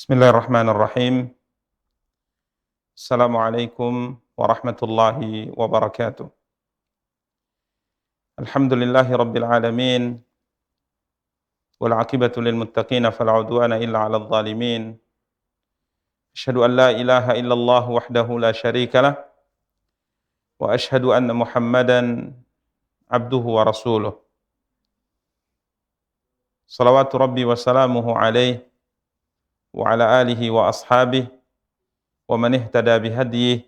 Bismillahirrahmanirrahim. Assalamualaikum warahmatullahi wabarakatuh. Alhamdulillahi rabbil alamin. Wal aqibatu lil muttaqin fala udwana illa 'alal zalimin. Asyhadu an la ilaha illallah wahdahu la syarika lah wa asyhadu anna Muhammadan abduhu wa rasuluh. Salawatu rabbi wa salamuhu alaihi wa ala alihi wa ashabihi wa man ihtada bihadyihi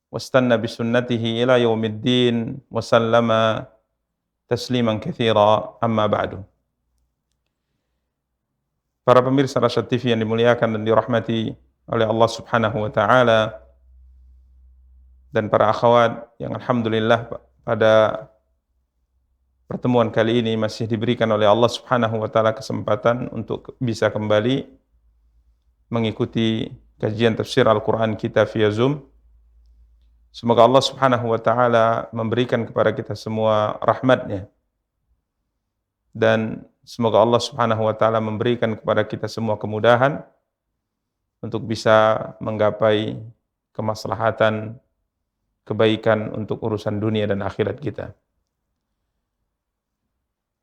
wastanna bisunnatihi ila yaumiddin wa sallama tasliman katsira, amma ba'du. Para pemirsa Rasyad TV yang dimuliakan dan dirahmati oleh Allah Subhanahu wa taala, dan para akhwat yang alhamdulillah pada pertemuan kali ini masih diberikan oleh Allah Subhanahu wa taala kesempatan untuk bisa kembali mengikuti kajian tafsir Al-Qur'an kita via Zoom. Semoga Allah Subhanahu wa taala memberikan kepada kita semua rahmat-Nya, dan semoga Allah Subhanahu wa taala memberikan kepada kita semua kemudahan untuk bisa menggapai kemaslahatan, kebaikan untuk urusan dunia dan akhirat kita.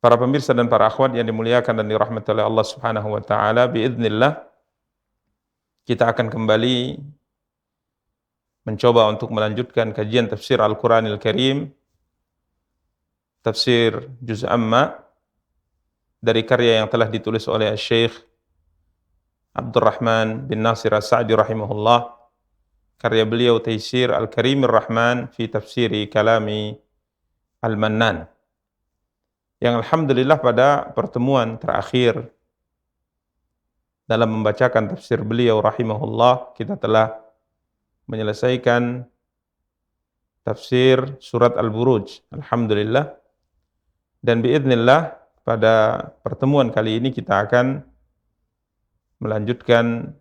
Para pemirsa dan para akhwat yang dimuliakan dan dirahmati oleh Allah Subhanahu wa taala, biidznillah kita akan kembali mencoba untuk melanjutkan kajian tafsir Al-Qur'anil Karim, tafsir Juz Amma, dari karya yang telah ditulis oleh Syekh Abdurrahman bin Nasir As-Sa'di rahimahullah. Karya beliau Taisir Al-Karimir Rahman fi Tafsiri Kalami Al-Mannan, yang alhamdulillah pada pertemuan terakhir dalam membacakan tafsir beliau rahimahullah, kita telah menyelesaikan tafsir surat Al-Buruj, alhamdulillah. Dan biidznillah pada pertemuan kali ini kita akan melanjutkan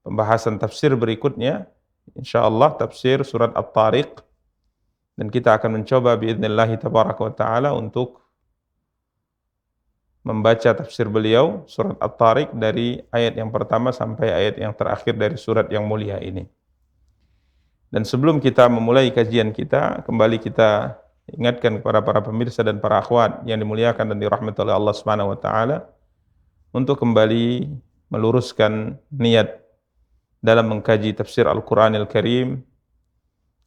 pembahasan tafsir berikutnya, insyaallah tafsir surat At-Tariq, dan kita akan mencoba biidznillah tabaraka wa taala untuk membaca tafsir beliau surat At-Tariq dari ayat yang pertama sampai ayat yang terakhir dari surat yang mulia ini. Dan sebelum kita memulai kajian kita, kembali kita ingatkan kepada para pemirsa dan para akhwat yang dimuliakan dan dirahmati oleh Allah Subhanahu wa taala untuk kembali meluruskan niat dalam mengkaji tafsir Al-Qur'anil Karim,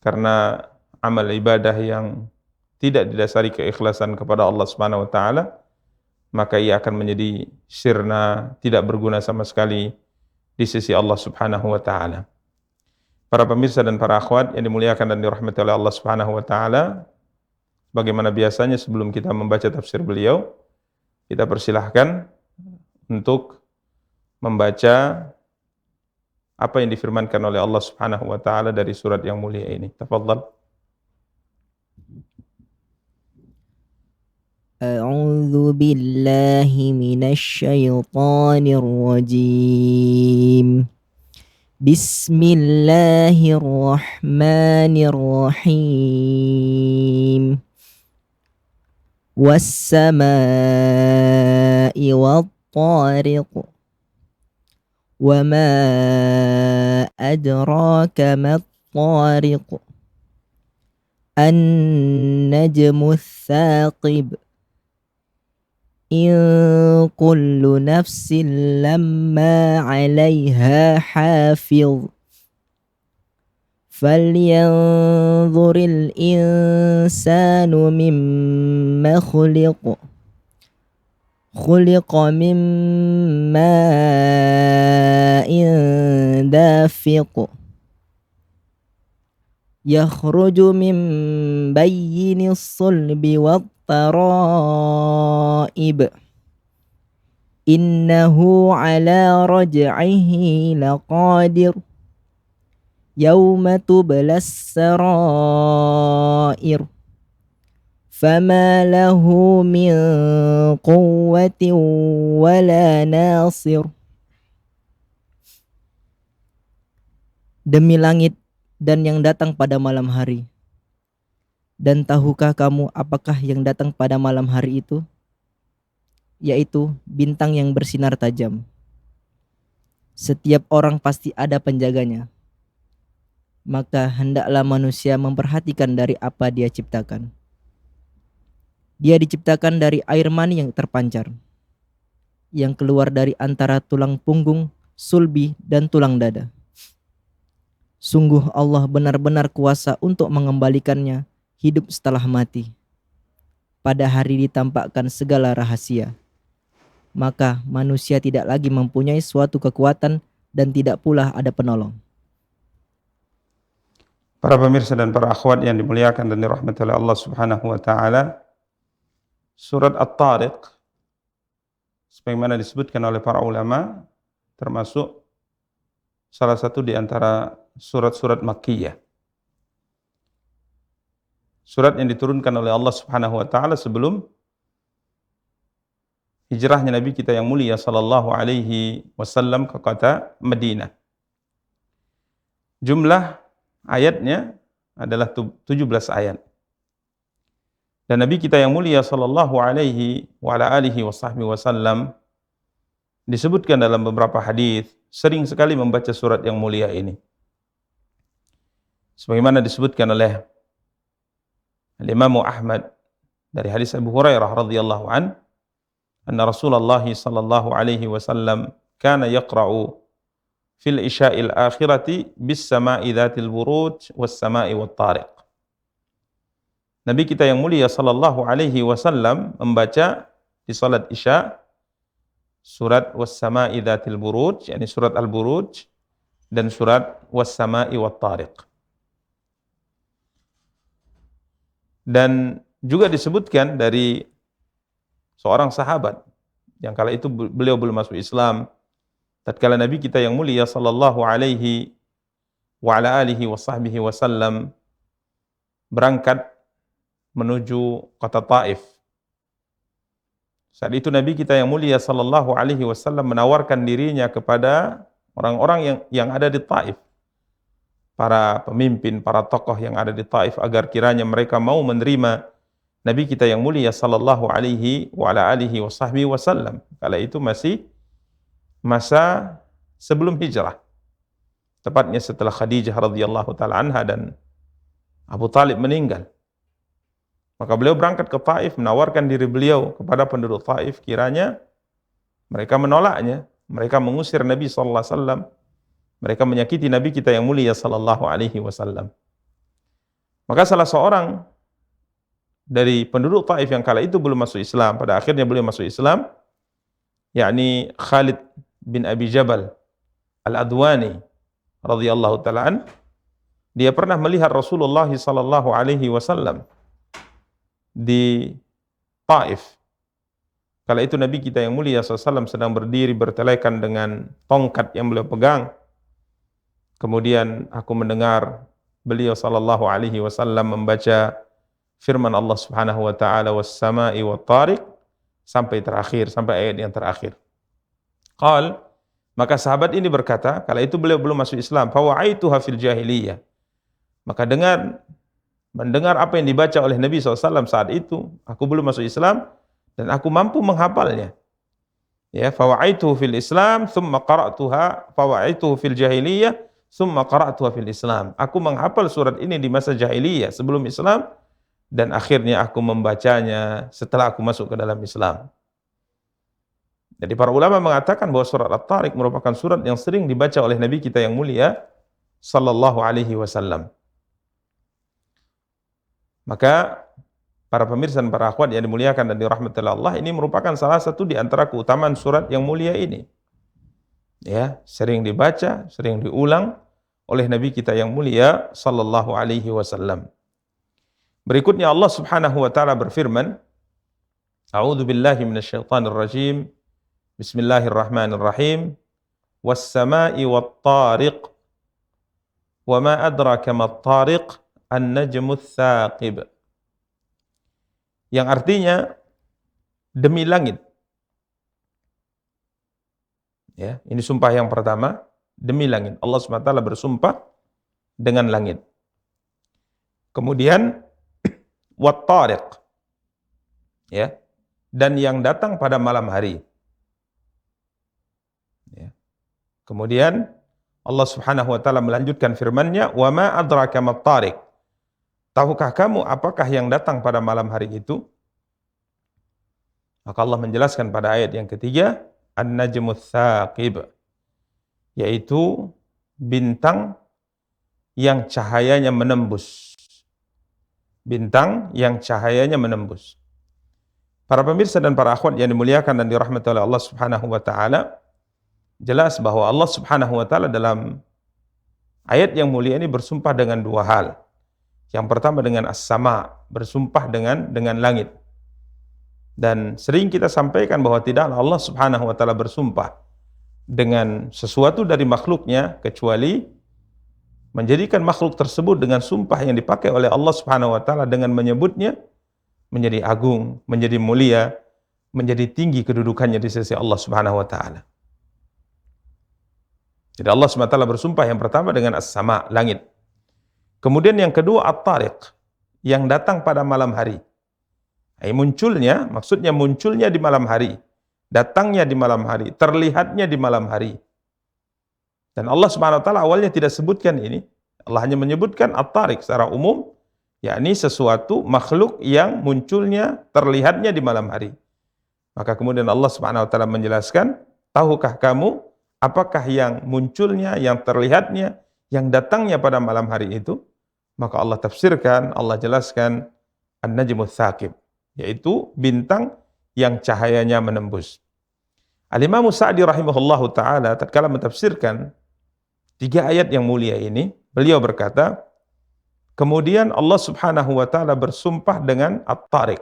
karena amal ibadah yang tidak didasari keikhlasan kepada Allah Subhanahu wa taala, maka ia akan menjadi sirna, tidak berguna sama sekali di sisi Allah Subhanahu wa taala. Para pemirsa dan para akhwat yang dimuliakan dan dirahmati oleh Allah Subhanahu wa taala, bagaimana biasanya sebelum kita membaca tafsir beliau, kita persilahkan untuk membaca apa yang difirmankan oleh Allah Subhanahu wa taala dari surat yang mulia ini. Tafadhal. أعوذ بالله من الشيطان الرجيم. بسم الله الرحمن الرحيم. والسماء والطارق. وما أدراك ما الطارق. النجم الثاقب. إن كل نفس لما عليها حافظ. فلينظر الإنسان مما خلق. خلق من ماء دافق. يخرج من بين الصلب والترائب. إنه على رجعه لقادر. يوم تبلى السرائر. فما له من قوة ولا ناصر. Demi langit dan yang datang pada malam hari. Dan tahukah kamu apakah yang datang pada malam hari itu? Yaitu bintang yang bersinar tajam. Setiap orang pasti ada penjaganya. Maka hendaklah manusia memperhatikan dari apa dia ciptakan. Dia diciptakan dari air mani yang terpancar, yang keluar dari antara tulang punggung, sulbi, dan tulang dada. Sungguh Allah benar-benar kuasa untuk mengembalikannya hidup setelah mati. Pada hari ditampakkan segala rahasia. Maka manusia tidak lagi mempunyai suatu kekuatan dan tidak pula ada penolong. Para pemirsa dan para akhwat yang dimuliakan dan dirahmati oleh Allah Subhanahu wa taala, surat At-Tariq sebagaimana disebutkan oleh para ulama termasuk salah satu di antara surat-surat Makkiyah. Surat yang diturunkan oleh Allah Subhanahu wa taala sebelum hijrahnya Nabi kita yang mulia sallallahu alaihi wasallam ke kota Madinah. Jumlah ayatnya adalah 17 ayat. Dan Nabi kita yang mulia sallallahu alaihi wa ala alihi wasallam disebutkan dalam beberapa hadis sering sekali membaca surat yang mulia ini. Sebagaimana disebutkan oleh Imam Ahmad dari hadis Abu Hurairah radhiyallahu an, anna Rasulullah sallallahu alaihi wasallam kana yaqra'u fil isya'il akhirati bis sama'i dzatil buruj was sama'i wat tariq. Nabi kita yang mulia sallallahu alaihi wasallam membaca di salat Isya surat was sama'i dzatil buruj, yakni surat Al-Buruj, dan surat was sama'i wat tariq. Dan juga disebutkan dari seorang sahabat yang kala itu beliau belum masuk Islam, tatkala Nabi kita yang mulia sallallahu alaihi wa ala alihi wasahbihi wasallam berangkat menuju kota Taif. Saat itu Nabi kita yang mulia sallallahu alaihi wasallam menawarkan dirinya kepada orang-orang yang ada di Taif, para pemimpin, para tokoh yang ada di Taif, agar kiranya mereka mau menerima Nabi kita yang mulia sallallahu alaihi wa ala alihi wasahbihi wasallam. Kala itu masih masa sebelum hijrah, tepatnya setelah Khadijah radhiyallahu taala anha dan Abu Talib meninggal. Maka beliau berangkat ke Taif, menawarkan diri beliau kepada penduduk Taif, kiranya mereka menolaknya, mereka mengusir Nabi sallallahu alaihi wasallam, mereka menyakiti Nabi kita yang mulia sallallahu alaihi wasallam. Maka salah seorang dari penduduk Taif yang kala itu belum masuk Islam, pada akhirnya beliau masuk Islam, yakni Khalid bin Abi Jabal Al-Adwani radhiyallahu taala an, dia pernah melihat Rasulullah sallallahu alaihi wasallam di Taif. Kala itu Nabi kita yang mulia SAW sedang berdiri bertelekan dengan tongkat yang beliau pegang. Kemudian aku mendengar beliau sallallahu alaihi wasallam membaca firman Allah Subhanahu wa taala was sama'i wat tariq sampai terakhir, sampai ayat yang terakhir. Qal, maka sahabat ini berkata, kala itu beliau belum masuk Islam, fa wa'aituha fil jahiliyah. Maka mendengar apa yang dibaca oleh Nabi SAW saat itu, aku belum masuk Islam dan aku mampu menghafalnya. Ya, fa wa'aituhu fil Islam, thumma qara'tuha, fa wa'aituhu fil jahiliyah, thumma qara'tuha fil Islam. Aku menghafal surat ini di masa jahiliyah sebelum Islam, dan akhirnya aku membacanya setelah aku masuk ke dalam Islam. Jadi para ulama mengatakan bahwa surat At-Tariq merupakan surat yang sering dibaca oleh Nabi kita yang mulia sallallahu alaihi wasallam. Maka para pemirsa dan para akhwat yang dimuliakan dan dirahmati Allah, ini merupakan salah satu di antara keutamaan surat yang mulia ini. Ya, sering dibaca, sering diulang oleh Nabi kita yang mulia sallallahu alaihi wasallam. Berikutnya Allah Subhanahu wa taala berfirman, A'udzu billahi minasyaitonir rajim. Bismillahirrahmanirrahim. Was-sama'i wat-tariq. Wa ma adraka mat-tariq? An-najmus tsaqib. Yang artinya demi langit. Ya, ini sumpah yang pertama, demi langit. Allah SWT bersumpah dengan langit. Kemudian wat-tariq. Ya. Dan yang datang pada malam hari. Ya. Kemudian Allah Subhanahu wa taala melanjutkan firman-Nya, "Wa ma adraka mat-tariq." Tahukah kamu apakah yang datang pada malam hari itu? Maka Allah menjelaskan pada ayat yang ketiga, An-Najmus Tsaqib, yaitu bintang yang cahayanya menembus. Bintang yang cahayanya menembus. Para pemirsa dan para akhwat yang dimuliakan dan dirahmati oleh Allah Subhanahu wa taala, jelas bahwa Allah Subhanahu wa taala dalam ayat yang mulia ini bersumpah dengan dua hal. Yang pertama dengan as-sama, bersumpah dengan langit. Dan sering kita sampaikan bahwa tidaklah Allah Subhanahu wa taala bersumpah dengan sesuatu dari makhluknya kecuali menjadikan makhluk tersebut dengan sumpah yang dipakai oleh Allah Subhanahu wa taala dengan menyebutnya menjadi agung, menjadi mulia, menjadi tinggi kedudukannya di sisi Allah Subhanahu wa taala. Jadi Allah Subhanahu wa taala bersumpah yang pertama dengan as-sama, langit. Kemudian yang kedua at-tariq, yang datang pada malam hari. Munculnya, maksudnya munculnya di malam hari, datangnya di malam hari, terlihatnya di malam hari. Dan Allah Subhanahu wa taala awalnya tidak sebutkan ini. Allah hanya menyebutkan at-tariq secara umum, yakni sesuatu makhluk yang munculnya, terlihatnya di malam hari. Maka kemudian Allah Subhanahu wa taala menjelaskan, tahukah kamu apakah yang munculnya, yang terlihatnya, yang datangnya pada malam hari itu? Maka Allah tafsirkan, Allah jelaskan An-Najmus Tsaqib, yaitu bintang yang cahayanya menembus. Al-Imam Sa'di rahimahullahu taala tatkala mentafsirkan tiga ayat yang mulia ini, beliau berkata, kemudian Allah Subhanahu wa taala bersumpah dengan at-tariq.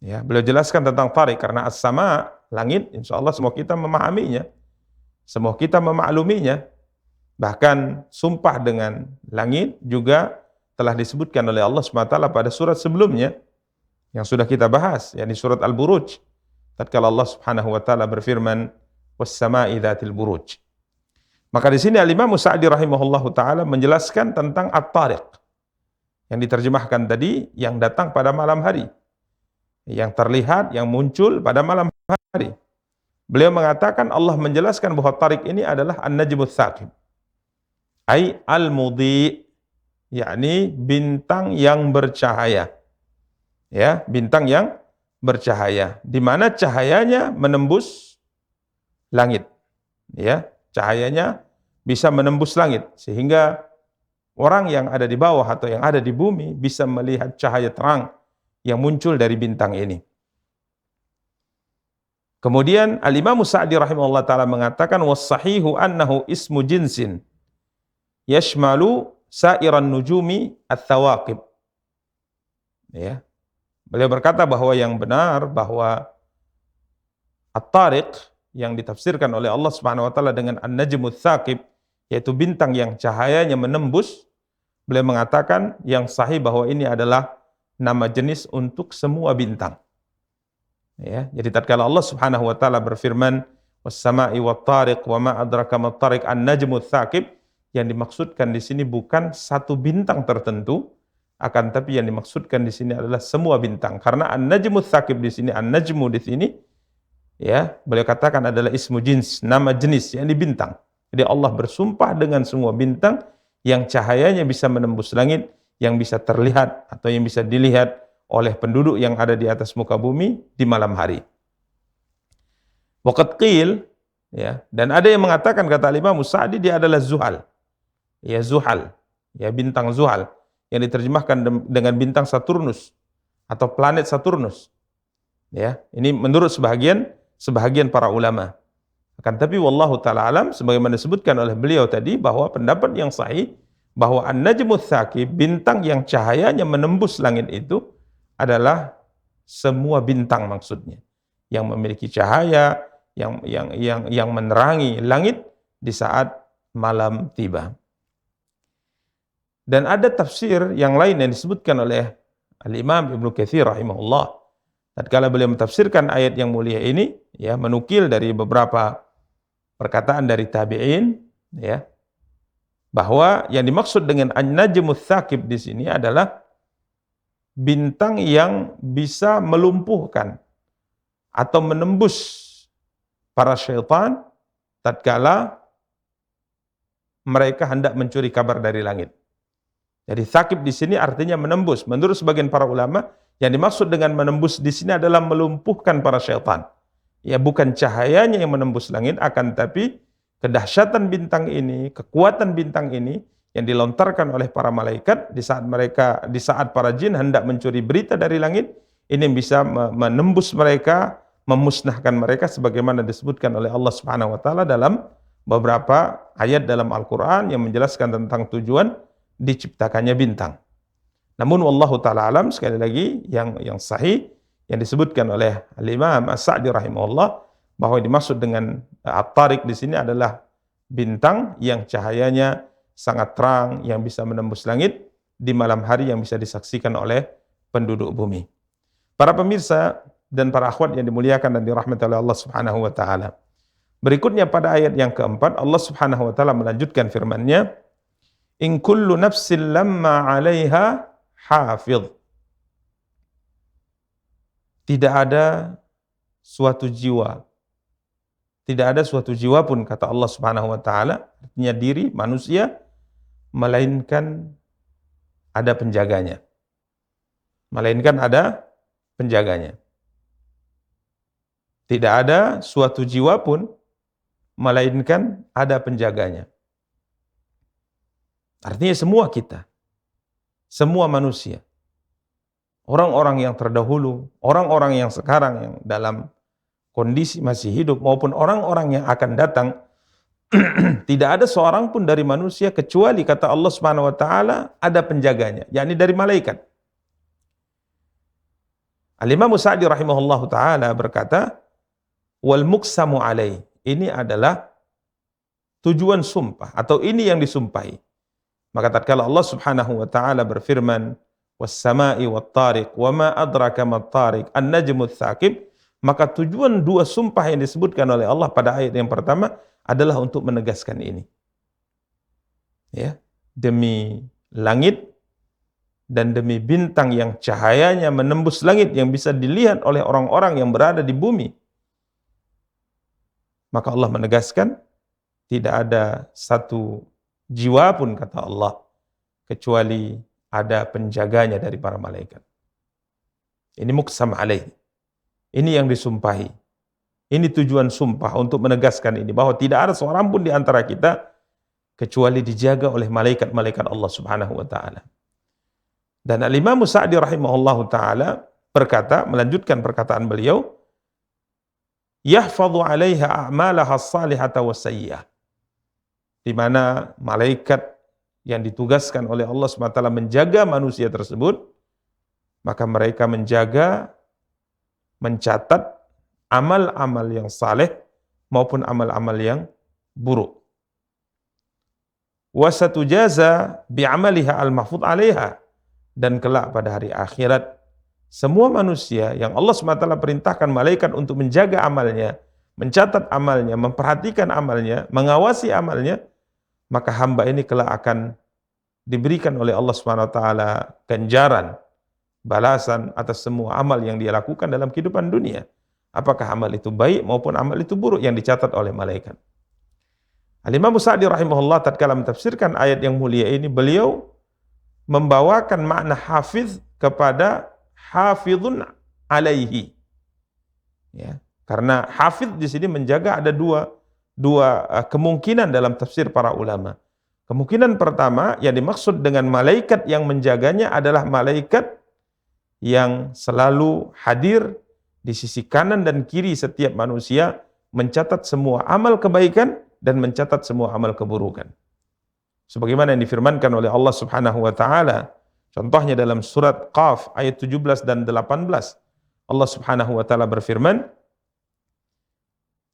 Ya, beliau jelaskan tentang tariq karena as-sama, langit, insyaallah semua kita memahaminya. Semua kita memakluminya. Bahkan sumpah dengan langit juga telah disebutkan oleh Allah SWT pada surat sebelumnya yang sudah kita bahas, yakni surat Al-Buruj. Tatkala Allah Subhanahu wa taala berfirman, "Was-sama'i dzatil buruj." Maka di sini Al-Imam Sa'di rahimahullahu taala menjelaskan tentang at-tariq. Yang diterjemahkan tadi yang datang pada malam hari. Yang terlihat, yang muncul pada malam hari. Beliau mengatakan Allah menjelaskan bahwa tariq ini adalah An-Najmus Tsaqib. Ai al-mudhi, yakni bintang yang bercahaya. Ya, bintang yang bercahaya, di mana cahayanya menembus langit. Ya, cahayanya bisa menembus langit sehingga orang yang ada di bawah atau yang ada di bumi bisa melihat cahaya terang yang muncul dari bintang ini. Kemudian Al-Imam Sa'di rahimahullah taala mengatakan was-sahihu annahu ismu jinsin yashmalu sa'iran nujumi ats-tsawaqib. Ya. Beliau berkata bahwa yang benar bahwa at-tariq yang ditafsirkan oleh Allah Subhanahu wa taala dengan An-Najmus Tsaqib, yaitu bintang yang cahayanya menembus, beliau mengatakan yang sahih bahwa ini adalah nama jenis untuk semua bintang. Ya, jadi tatkala Allah Subhanahu wa taala berfirman was-sama'i wat-tariq wa ma adraka mat-tariq an-najmus tsaqib, yang dimaksudkan di sini bukan satu bintang tertentu, akan tapi yang dimaksudkan di sini adalah semua bintang. Karena an-najmus tsaqib di sini, an-najmu di sini, ya, beliau katakan adalah ismu jins, nama jenis, yakni bintang. Jadi Allah bersumpah dengan semua bintang yang cahayanya bisa menembus langit, yang bisa terlihat atau yang bisa dilihat oleh penduduk yang ada di atas muka bumi di malam hari. Waqad qil, ya, dan ada yang mengatakan, kata Imam Sa'di, dia adalah Zuhal. Ya, Zuhal, ya, bintang Zuhal yang diterjemahkan dengan bintang Saturnus atau planet Saturnus. Ya, ini menurut sebahagian para ulama. Akan tapi wallahu taala alam, sebagaimana disebutkan oleh beliau tadi, bahwa pendapat yang sahih bahwa An-Najmus Tsaqib, bintang yang cahayanya menembus langit itu adalah semua bintang, maksudnya yang memiliki cahaya yang menerangi langit di saat malam tiba. Dan ada tafsir yang lain yang disebutkan oleh Al-Imam Ibnu Katsir rahimahullah. Tatkala beliau mentafsirkan ayat yang mulia ini, ya, menukil dari beberapa perkataan dari tabi'in, ya, bahwa yang dimaksud dengan An-Najmus Tsaqib di sini adalah bintang yang bisa melumpuhkan atau menembus para syaitan tatkala mereka hendak mencuri kabar dari langit. Jadi thaqib di sini artinya menembus. Menurut sebagian para ulama, yang dimaksud dengan menembus di sini adalah melumpuhkan para syaitan. Ya, bukan cahayanya yang menembus langit, akan tapi kedahsyatan bintang ini, kekuatan bintang ini yang dilontarkan oleh para malaikat di saat para jin hendak mencuri berita dari langit, ini bisa menembus mereka, memusnahkan mereka sebagaimana disebutkan oleh Allah Subhanahu wa taala dalam beberapa ayat dalam Al-Qur'an yang menjelaskan tentang tujuan diciptakannya bintang. Namun wallahu taala alam, sekali lagi yang sahih yang disebutkan oleh Al-Imam As-Sa'di rahimahullah bahwa dimaksud dengan At-Tariq di sini adalah bintang yang cahayanya sangat terang yang bisa menembus langit di malam hari yang bisa disaksikan oleh penduduk bumi. Para pemirsa dan para akhwat yang dimuliakan dan dirahmati oleh Allah Subhanahu wa taala. Berikutnya pada ayat yang keempat Allah Subhanahu wa taala melanjutkan firman-Nya, "In kullu nafsin lamma 'alaiha hafidh." Tidak ada suatu jiwa, tidak ada suatu jiwa pun kata Allah Subhanahu wa taala, artinya diri manusia, melainkan ada penjaganya. Melainkan ada penjaganya. Tidak ada suatu jiwa pun melainkan ada penjaganya. Artinya semua kita, semua manusia, orang-orang yang terdahulu, orang-orang yang sekarang yang dalam kondisi masih hidup maupun orang-orang yang akan datang, tidak ada seorang pun dari manusia kecuali kata Allah Subhanahu wa taala ada penjaganya, yakni dari malaikat. Al-Imam Sa'di rahimahullahu taala berkata, "Wal muqsamu alaih." Ini adalah tujuan sumpah atau ini yang disumpahi. Maka tatkala Allah Subhanahu wa taala berfirman, "Was-sama'i wat-tariq, wa ma adraka mat-tariq, an-najmu ats-tsaqib," maka tujuan dua sumpah yang disebutkan oleh Allah pada ayat yang pertama adalah untuk menegaskan ini. Ya, demi langit dan demi bintang yang cahayanya menembus langit yang bisa dilihat oleh orang-orang yang berada di bumi. Maka Allah menegaskan tidak ada satu jiwa pun kata Allah kecuali ada penjaganya dari para malaikat. Ini muqsam alaih. Ini yang disumpahi. Ini tujuan sumpah untuk menegaskan ini bahwa tidak ada seorang pun di antara kita kecuali dijaga oleh malaikat-malaikat Allah Subhanahu wa taala. Dan Al-Imam Sa'di rahimahullahu taala berkata, melanjutkan perkataan beliau, "Yahfadhu 'alaiha a'malaha as-salihata was-sayyi'ah." Di mana malaikat yang ditugaskan oleh Allah SWT menjaga manusia tersebut, maka mereka menjaga, mencatat amal-amal yang saleh maupun amal-amal yang buruk. Wa satujaza bi'amaliha al-mahfudh 'alaiha, dan kelak pada hari akhirat semua manusia yang Allah SWT perintahkan malaikat untuk menjaga amalnya, mencatat amalnya, memperhatikan amalnya, mengawasi amalnya, maka hamba ini kelak akan diberikan oleh Allah SWT ganjaran, balasan atas semua amal yang dia lakukan dalam kehidupan dunia. Apakah amal itu baik maupun amal itu buruk yang dicatat oleh malaikat. Al-Imam Sa'di rahimahullah tatkala mentafsirkan ayat yang mulia ini, beliau membawakan makna hafiz kepada hafizun alaihi. Ya, karena hafiz di sini menjaga ada dua kemungkinan dalam tafsir para ulama. Kemungkinan pertama yang dimaksud dengan malaikat yang menjaganya adalah malaikat yang selalu hadir di sisi kanan dan kiri setiap manusia, mencatat semua amal kebaikan dan mencatat semua amal keburukan. Sebagaimana yang difirmankan oleh Allah Subhanahu wa taala, contohnya dalam surat Qaf ayat 17 dan 18. Allah Subhanahu wa taala berfirman,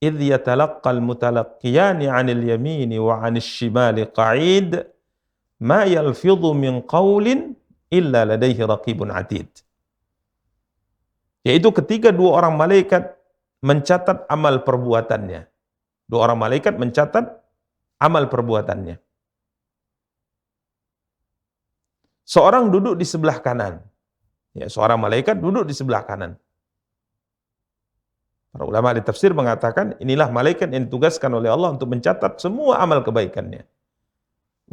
"Idz yatalaqqal mutalaqqiyani 'anil yamini wa 'anil shimali qa'id, ma yalfidhu min qawlin illa ladaihi raqibun 'atid." Yaitu ketika dua orang malaikat mencatat amal perbuatannya. Dua orang malaikat mencatat amal perbuatannya. Seorang duduk di sebelah kanan. Ya, seorang malaikat duduk di sebelah kanan. Para ulama ahli tafsir mengatakan inilah malaikat yang ditugaskan oleh Allah untuk mencatat semua amal kebaikannya.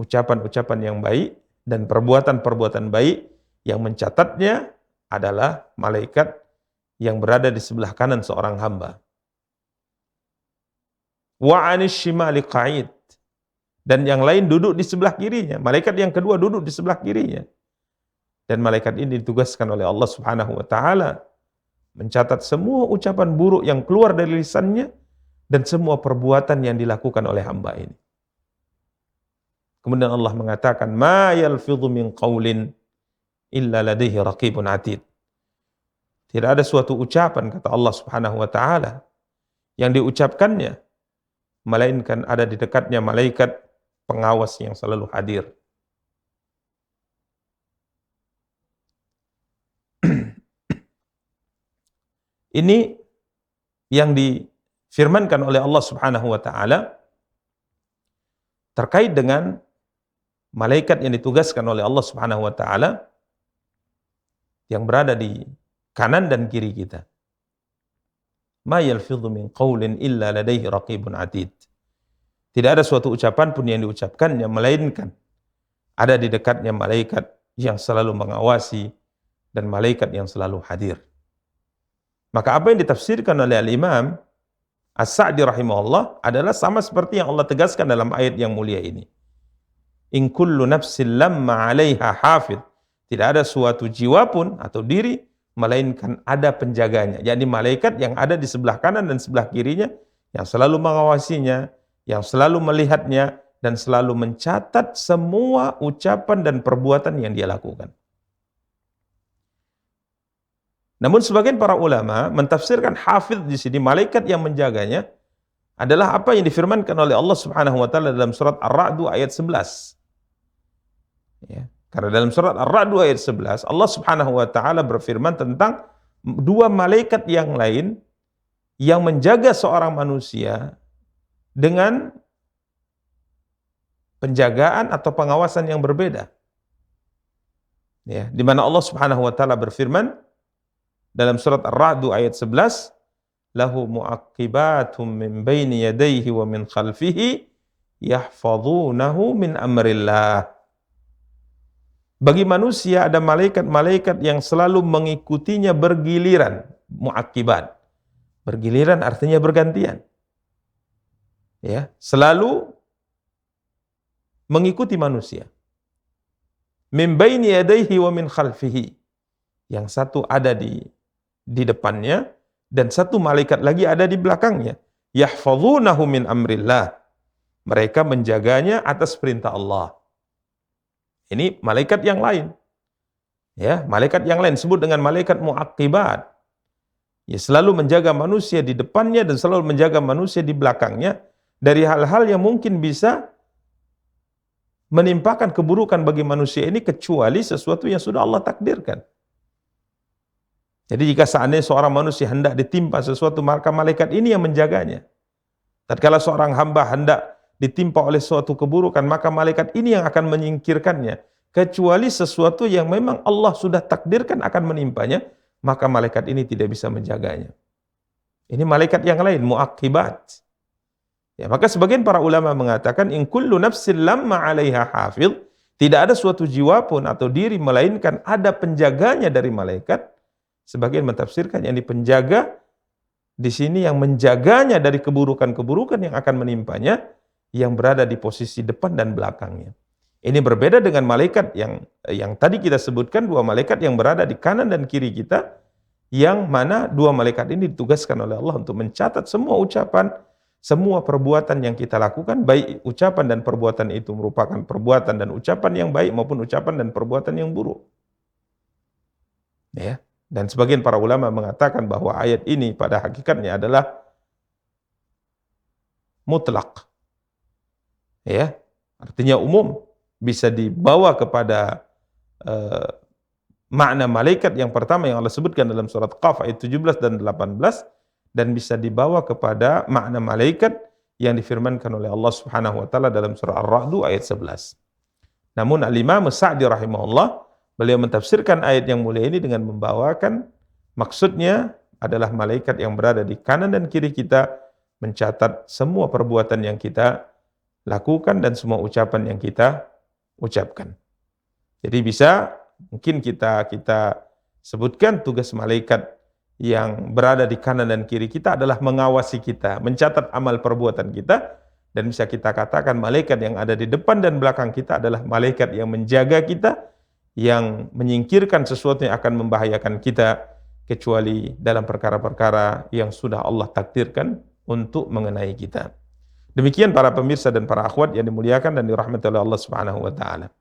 Ucapan-ucapan yang baik dan perbuatan-perbuatan baik yang mencatatnya adalah malaikat yang berada di sebelah kanan seorang hamba. Wa 'anis shimali qa'id, dan yang lain duduk di sebelah kirinya. Malaikat yang kedua duduk di sebelah kirinya. Dan malaikat ini ditugaskan oleh Allah Subhanahu wa taala mencatat semua ucapan buruk yang keluar dari lisannya dan semua perbuatan yang dilakukan oleh hamba ini. Kemudian Allah mengatakan, "Ma yalfidhu min qaulin illa ladaihi raqibun atid." Tidak ada suatu ucapan, kata Allah Subhanahu wa taala, yang diucapkannya melainkan ada di dekatnya malaikat pengawas yang selalu hadir. Ini yang difirmankan oleh Allah Subhanahu wa taala terkait dengan malaikat yang ditugaskan oleh Allah Subhanahu wa taala yang berada di kanan dan kiri kita. Ma yalfidhu min qaulin illa ladaihi raqibun atid. Tidak ada suatu ucapan pun yang diucapkannya melainkan ada di dekatnya malaikat yang selalu mengawasi dan malaikat yang selalu hadir. Maka apa yang ditafsirkan oleh Al-Imam As-Sa'di rahimahullah adalah sama seperti yang Allah tegaskan dalam ayat yang mulia ini. In kullu nafsin lamma 'alaiha hafidh. Tidak ada suatu jiwa pun atau diri melainkan ada penjaganya. Yakni malaikat yang ada di sebelah kanan dan sebelah kirinya yang selalu mengawasinya, yang selalu melihatnya dan selalu mencatat semua ucapan dan perbuatan yang dia lakukan. Namun sebagian para ulama mentafsirkan hafidh di sini malaikat yang menjaganya adalah apa yang difirmankan oleh Allah Subhanahu wa taala dalam surat Ar-Ra'd ayat 11. Ya, karena dalam surat Ar-Ra'd ayat 11 Allah Subhanahu wa taala berfirman tentang dua malaikat yang lain yang menjaga seorang manusia dengan penjagaan atau pengawasan yang berbeda. Ya, di mana Allah Subhanahu wa taala berfirman dalam surat Ar-Ra'd ayat 11, lahu mu'aqibatum min baini yadayhi wa min khalfihi yahfazunahu min amrillah. Bagi manusia ada malaikat-malaikat yang selalu mengikutinya bergiliran, mu'aqibat. Bergiliran artinya bergantian. Ya, selalu mengikuti manusia. Min baini yadayhi wa min khalfihi. Yang satu ada di depannya dan satu malaikat lagi ada di belakangnya. Yahfazunahu min amrillah. Mereka menjaganya atas perintah Allah. Ini malaikat yang lain. Ya, malaikat yang lain disebut dengan malaikat muaqibat. Ya, selalu menjaga manusia di depannya dan selalu menjaga manusia di belakangnya dari hal-hal yang mungkin bisa menimpakan keburukan bagi manusia ini kecuali sesuatu yang sudah Allah takdirkan. Jadi jika seandainya seorang manusia hendak ditimpa sesuatu, maka malaikat ini yang menjaganya. Tatkala seorang hamba hendak ditimpa oleh suatu keburukan, maka malaikat ini yang akan menyingkirkannya. Kecuali sesuatu yang memang Allah sudah takdirkan akan menimpanya, maka malaikat ini tidak bisa menjaganya. Ini malaikat yang lain, muaqibat. Ya, maka sebagian para ulama mengatakan, in kullu nafsin lamma 'alaiha hafidh, tidak ada suatu jiwa pun atau diri melainkan ada penjaganya dari malaikat. Sebagian mentafsirkan yang dipenjaga di sini yang menjaganya dari keburukan-keburukan yang akan menimpanya yang berada di posisi depan dan belakangnya. Ini berbeda dengan malaikat yang tadi kita sebutkan, dua malaikat yang berada di kanan dan kiri kita, yang mana dua malaikat ini ditugaskan oleh Allah untuk mencatat semua ucapan, semua perbuatan yang kita lakukan, baik ucapan dan perbuatan itu merupakan perbuatan dan ucapan yang baik maupun ucapan dan perbuatan yang buruk. Ya. Dan sebagian para ulama mengatakan bahwa ayat ini pada hakikatnya adalah mutlak. Ya, artinya umum, bisa dibawa kepada makna malaikat yang pertama yang Allah sebutkan dalam surat Qaf ayat 17 dan 18 dan bisa dibawa kepada makna malaikat yang difirmankan oleh Allah Subhanahu wa taala dalam surah Ar-Ra'd ayat 11. Namun Al-Imam As-Sa'di rahimahullah beliau mentafsirkan ayat yang mulia ini dengan membawakan maksudnya adalah malaikat yang berada di kanan dan kiri kita, mencatat semua perbuatan yang kita lakukan dan semua ucapan yang kita ucapkan. Jadi mungkin kita sebutkan tugas malaikat yang berada di kanan dan kiri kita adalah mengawasi kita, mencatat amal perbuatan kita, dan bisa kita katakan malaikat yang ada di depan dan belakang kita adalah malaikat yang menjaga kita, yang menyingkirkan sesuatu yang akan membahayakan kita, kecuali dalam perkara-perkara yang sudah Allah takdirkan untuk mengenai kita. Demikian para pemirsa dan para akhwat yang dimuliakan dan dirahmati oleh Allah Subhanahu wa taala.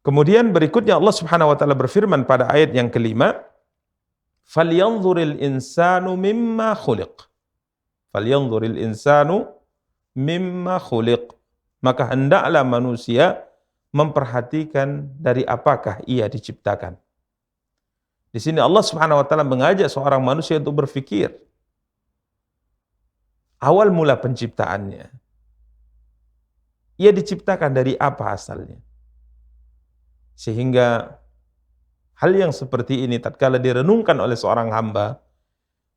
Kemudian berikutnya Allah Subhanahu wa taala berfirman pada ayat yang kelima, "Falyanzuril insanu mimma khuliq." Falyanzuril insanu mimma khuliq. Maka hendaklah manusia memperhatikan dari apakah ia diciptakan. Di sini Allah Subhanahu wa taala mengajak seorang manusia untuk berfikir. Awal mula penciptaannya, ia diciptakan dari apa asalnya? Sehingga hal yang seperti ini tatkala direnungkan oleh seorang hamba,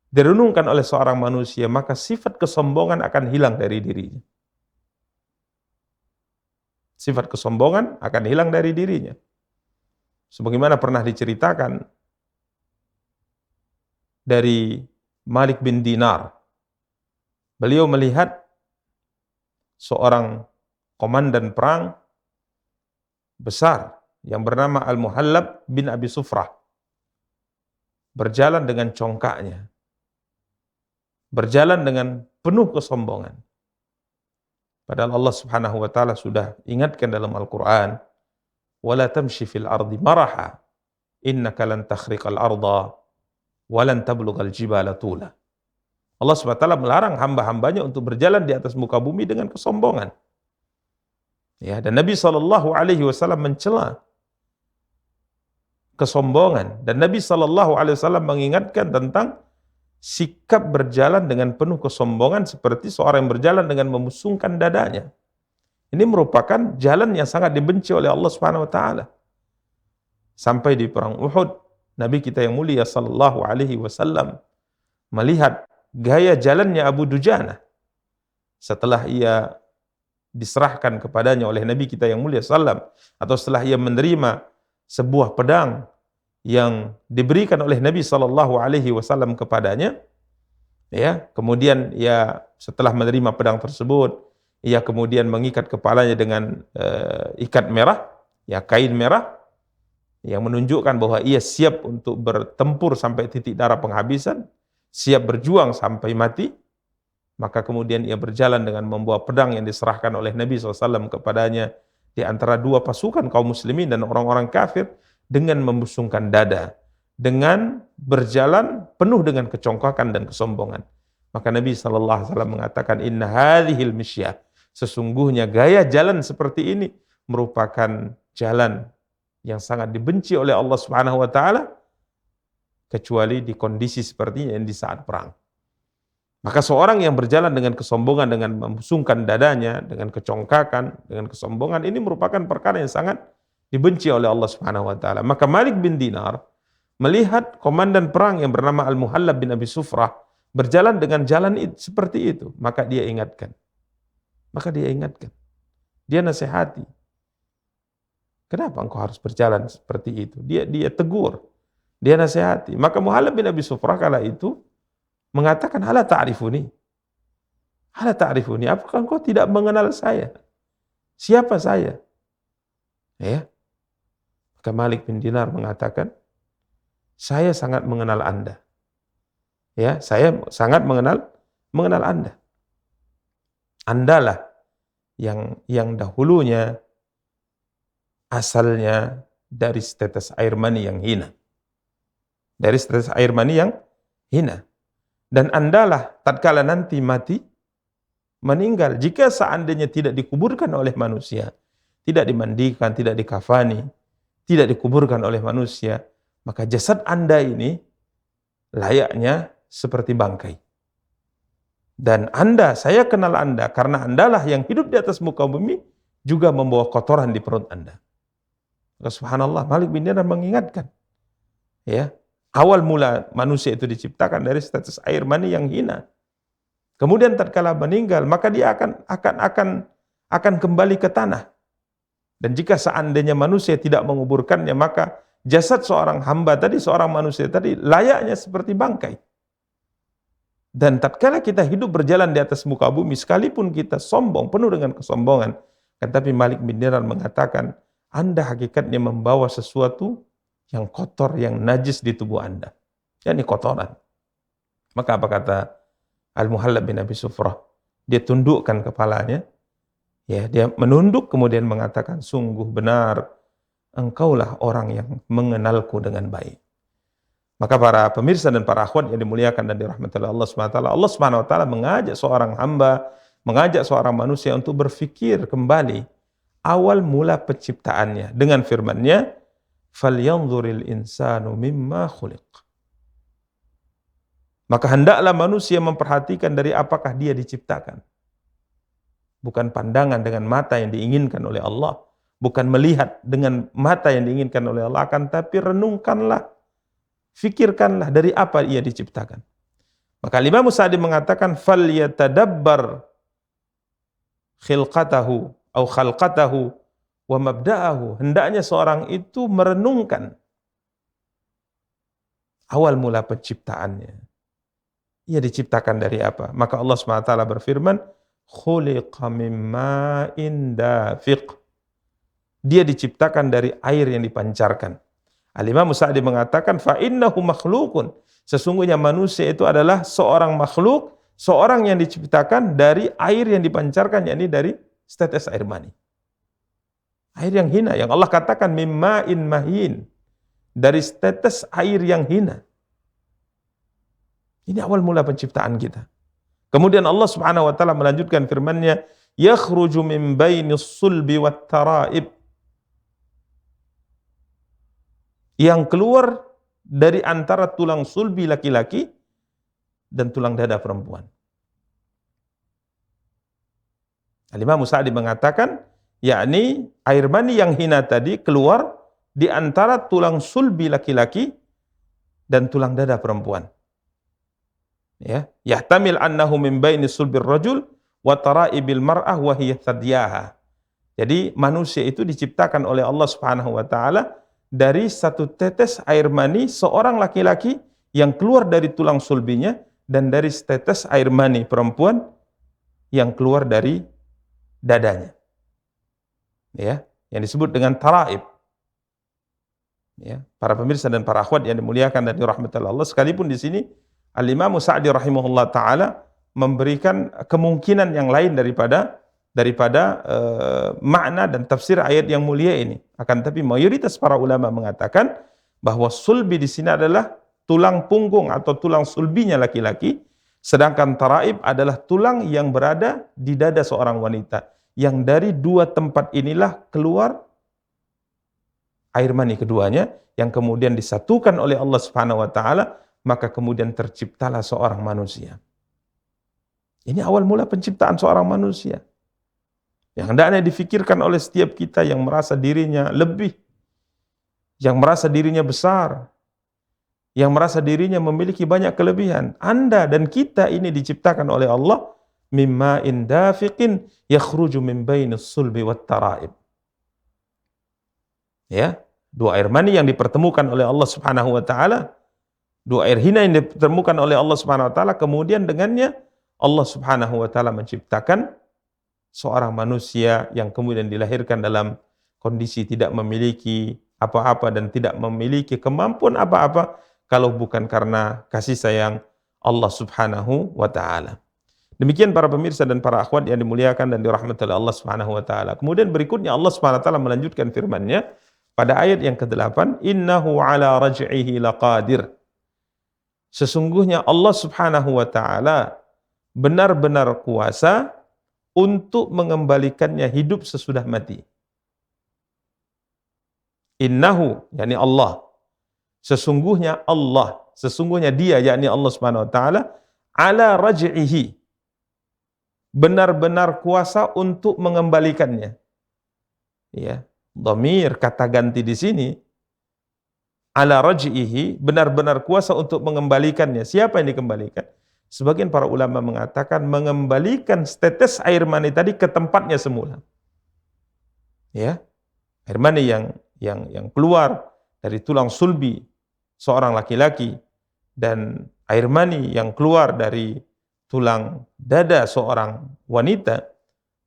direnungkan oleh seorang manusia, maka sifat kesombongan akan hilang dari dirinya. Sifat kesombongan akan hilang dari dirinya. Sebagaimana pernah diceritakan dari Malik bin Dinar. Beliau melihat seorang komandan perang besar yang bernama Al-Muhallab bin Abi Sufrah berjalan dengan congkaknya, berjalan dengan penuh kesombongan. Padahal Allah Subhanahu wa taala sudah ingatkan dalam Al-Qur'an, "Wala tamshi fil ardi maraha, innaka lan takhriqal arda wa lan tablughal jibala tula." Allah SWT melarang hamba-hambanya untuk berjalan di atas muka bumi dengan kesombongan. Ya, dan Nabi SAW mencela kesombongan. Dan Nabi SAW mengingatkan tentang sikap berjalan dengan penuh kesombongan seperti seorang yang berjalan dengan memusungkan dadanya. Ini merupakan jalan yang sangat dibenci oleh Allah SWT. Sampai di perang Uhud, Nabi kita yang mulia SAW melihat gaya jalannya Abu Dujana setelah ia diserahkan kepadanya oleh Nabi kita yang mulia sallam, atau setelah ia menerima sebuah pedang yang diberikan oleh Nabi SAW kepadanya, ya, kemudian ia setelah menerima pedang tersebut, ia kemudian mengikat kepalanya dengan ikat merah, ya, kain merah, yang menunjukkan bahwa ia siap untuk bertempur sampai titik darah penghabisan, siap berjuang sampai mati. Maka kemudian ia berjalan dengan membawa pedang yang diserahkan oleh Nabi SAW kepadanya di antara dua pasukan kaum muslimin dan orang-orang kafir, dengan membusungkan dada, dengan berjalan penuh dengan kecongkakan dan kesombongan. Maka Nabi SAW mengatakan, "Inna hadhil misyah," sesungguhnya gaya jalan seperti ini merupakan jalan yang sangat dibenci oleh Allah Subhanahu wa taala, kecuali di kondisi seperti ini, di saat perang. Maka seorang yang berjalan dengan kesombongan, dengan membusungkan dadanya, dengan kecongkakan, dengan kesombongan, ini merupakan perkara yang sangat dibenci oleh Allah Subhanahu wa taala. Maka Malik bin Dinar melihat komandan perang yang bernama Al-Muhallab bin Abi Sufrah berjalan dengan jalan seperti itu, maka dia ingatkan. Dia nasihati. Kenapa engkau harus berjalan seperti itu? Dia tegur. Dia nasihati. Maka Muhallab bin Abi Sufrah kala itu mengatakan, "Ala ta'rifuni? Ala ta'rifuni? Apakah engkau tidak mengenal saya? Siapa saya?" Ya. Maka Malik bin Dinar mengatakan, "Saya sangat mengenal Anda. Ya, saya sangat mengenal Anda. Andalah yang dahulunya asalnya dari setetes air mani yang hina. Dari setetes air mani yang hina. Dan Andalah tatkala nanti mati, meninggal, jika seandainya tidak dikuburkan oleh manusia, tidak dimandikan, tidak dikafani, tidak dikuburkan oleh manusia, maka jasad Anda ini layaknya seperti bangkai. Dan Anda, saya kenal Anda, karena Andalah yang hidup di atas muka bumi, juga membawa kotoran di perut Anda." Subhanallah, Malik bin Dinar mengingatkan. Ya, Awal mula manusia itu diciptakan dari status air mani yang hina. Kemudian tatkala meninggal, maka dia akan kembali ke tanah. Dan jika seandainya manusia tidak menguburkannya, maka jasad seorang hamba tadi, seorang manusia tadi, layaknya seperti bangkai. Dan tatkala kita hidup berjalan di atas muka bumi, sekalipun kita sombong, penuh dengan kesombongan, tetapi Malik bin Dinar mengatakan, Anda hakikatnya membawa sesuatu yang kotor, yang najis di tubuh Anda. Yakni kotoran. Maka apa kata Al-Muhallab bin Abi Sufrah? Dia tundukkan kepalanya, ya, dia menunduk kemudian mengatakan, sungguh benar, engkaulah orang yang mengenalku dengan baik. Maka para pemirsa dan para akhwat yang dimuliakan dan dirahmati Allah SWT, Allah SWT mengajak seorang hamba, mengajak seorang manusia untuk berfikir kembali awal mula penciptaannya dengan firman-Nya, "Falyanzuril insanu mimma khuliq." Maka hendaklah manusia memperhatikan dari apakah dia diciptakan. Bukan pandangan dengan mata yang diinginkan oleh Allah, bukan melihat dengan mata yang diinginkan oleh Allah, akan tapi renungkanlah, fikirkanlah dari apa ia diciptakan. Maka Imam Sa'di mengatakan, "Falyatadabbar khilqatahu atau khalqatahu wa mabda'ahu." Hendaknya seorang itu merenungkan awal mula penciptaannya. Ia diciptakan dari apa? Maka Allah SWT berfirman, "Khuliqa min ma'in dafiq." Dia diciptakan dari air yang dipancarkan. Al-Imam Sa'di mengatakan, "Fa innahu makhluqun." Sesungguhnya manusia itu adalah seorang makhluk, seorang yang diciptakan dari air yang dipancarkan, yakni dari setetes air mani. Air yang hina, yang Allah katakan mimma'in mahin, dari setetes air yang hina. Ini awal mula penciptaan kita. Kemudian Allah Subhanahu wa taala melanjutkan firman-Nya, "Yakhruju min bainis sulbi wat tara'ib." Yang keluar dari antara tulang sulbi laki-laki dan tulang dada perempuan. Al-Imam Sa'di mengatakan, yakni air mani yang hina tadi keluar di antara tulang sulbi laki-laki dan tulang dada perempuan. Ya, yahtamil annahu min baini sulbir rajul wa tara'ibil mar'ah wa hiya thadyaha. Jadi manusia itu diciptakan oleh Allah Subhanahu wa taala dari satu tetes air mani seorang laki-laki yang keluar dari tulang sulbinya dan dari setetes air mani perempuan yang keluar dari dadanya. Ya, yang disebut dengan tara'ib. Ya, para pemirsa dan para akhwat yang dimuliakan dan dirahmati Allah, sekalipun di sini Al-Imam Sa'di rahimahullah ta'ala memberikan kemungkinan yang lain daripada makna dan tafsir ayat yang mulia ini. Akan tapi mayoritas para ulama mengatakan bahwa sulbi di sini adalah tulang punggung atau tulang sulbinya laki-laki, sedangkan taraib adalah tulang yang berada di dada seorang wanita. Yang dari dua tempat inilah keluar air mani keduanya yang kemudian disatukan oleh Allah Subhanahu wa taala, maka kemudian terciptalah seorang manusia. Ini awal mula penciptaan seorang manusia. Yang hendaknya difikirkan oleh setiap kita yang merasa dirinya lebih, yang merasa dirinya besar, yang merasa dirinya memiliki banyak kelebihan. Anda dan kita ini diciptakan oleh Allah mimma'in dafiqin yakhruju min bainis sulbi wat tara'ib. Ya, dua air mani yang dipertemukan oleh Allah Subhanahu wa taala, dua air hina yang ditemukan oleh Allah Subhanahu wa taala, kemudian dengannya Allah Subhanahu wa taala menciptakan seorang manusia yang kemudian dilahirkan dalam kondisi tidak memiliki apa-apa dan tidak memiliki kemampuan apa-apa kalau bukan karena kasih sayang Allah Subhanahu wa taala. Demikian para pemirsa dan para akhwat yang dimuliakan dan dirahmati oleh Allah Subhanahu wa taala. Kemudian berikutnya Allah Subhanahu wa taala melanjutkan firman-Nya pada ayat yang ke-8, "Innahu ala raj'ihi laqadir." Sesungguhnya Allah Subhanahu wa taala benar-benar kuasa untuk mengembalikannya hidup sesudah mati. Innahu, yakni Allah. Sesungguhnya Allah, sesungguhnya Dia, yakni Allah Subhanahu wa taala, ala raj'ihi, benar-benar kuasa untuk mengembalikannya. Ya, dhamir kata ganti di sini ala raj'ihi, benar-benar kuasa untuk mengembalikannya. Siapa yang dikembalikan? Sebagian para ulama mengatakan mengembalikan setetes air mani tadi ke tempatnya semula. Ya, air mani yang keluar dari tulang sulbi seorang laki-laki dan air mani yang keluar dari tulang dada seorang wanita,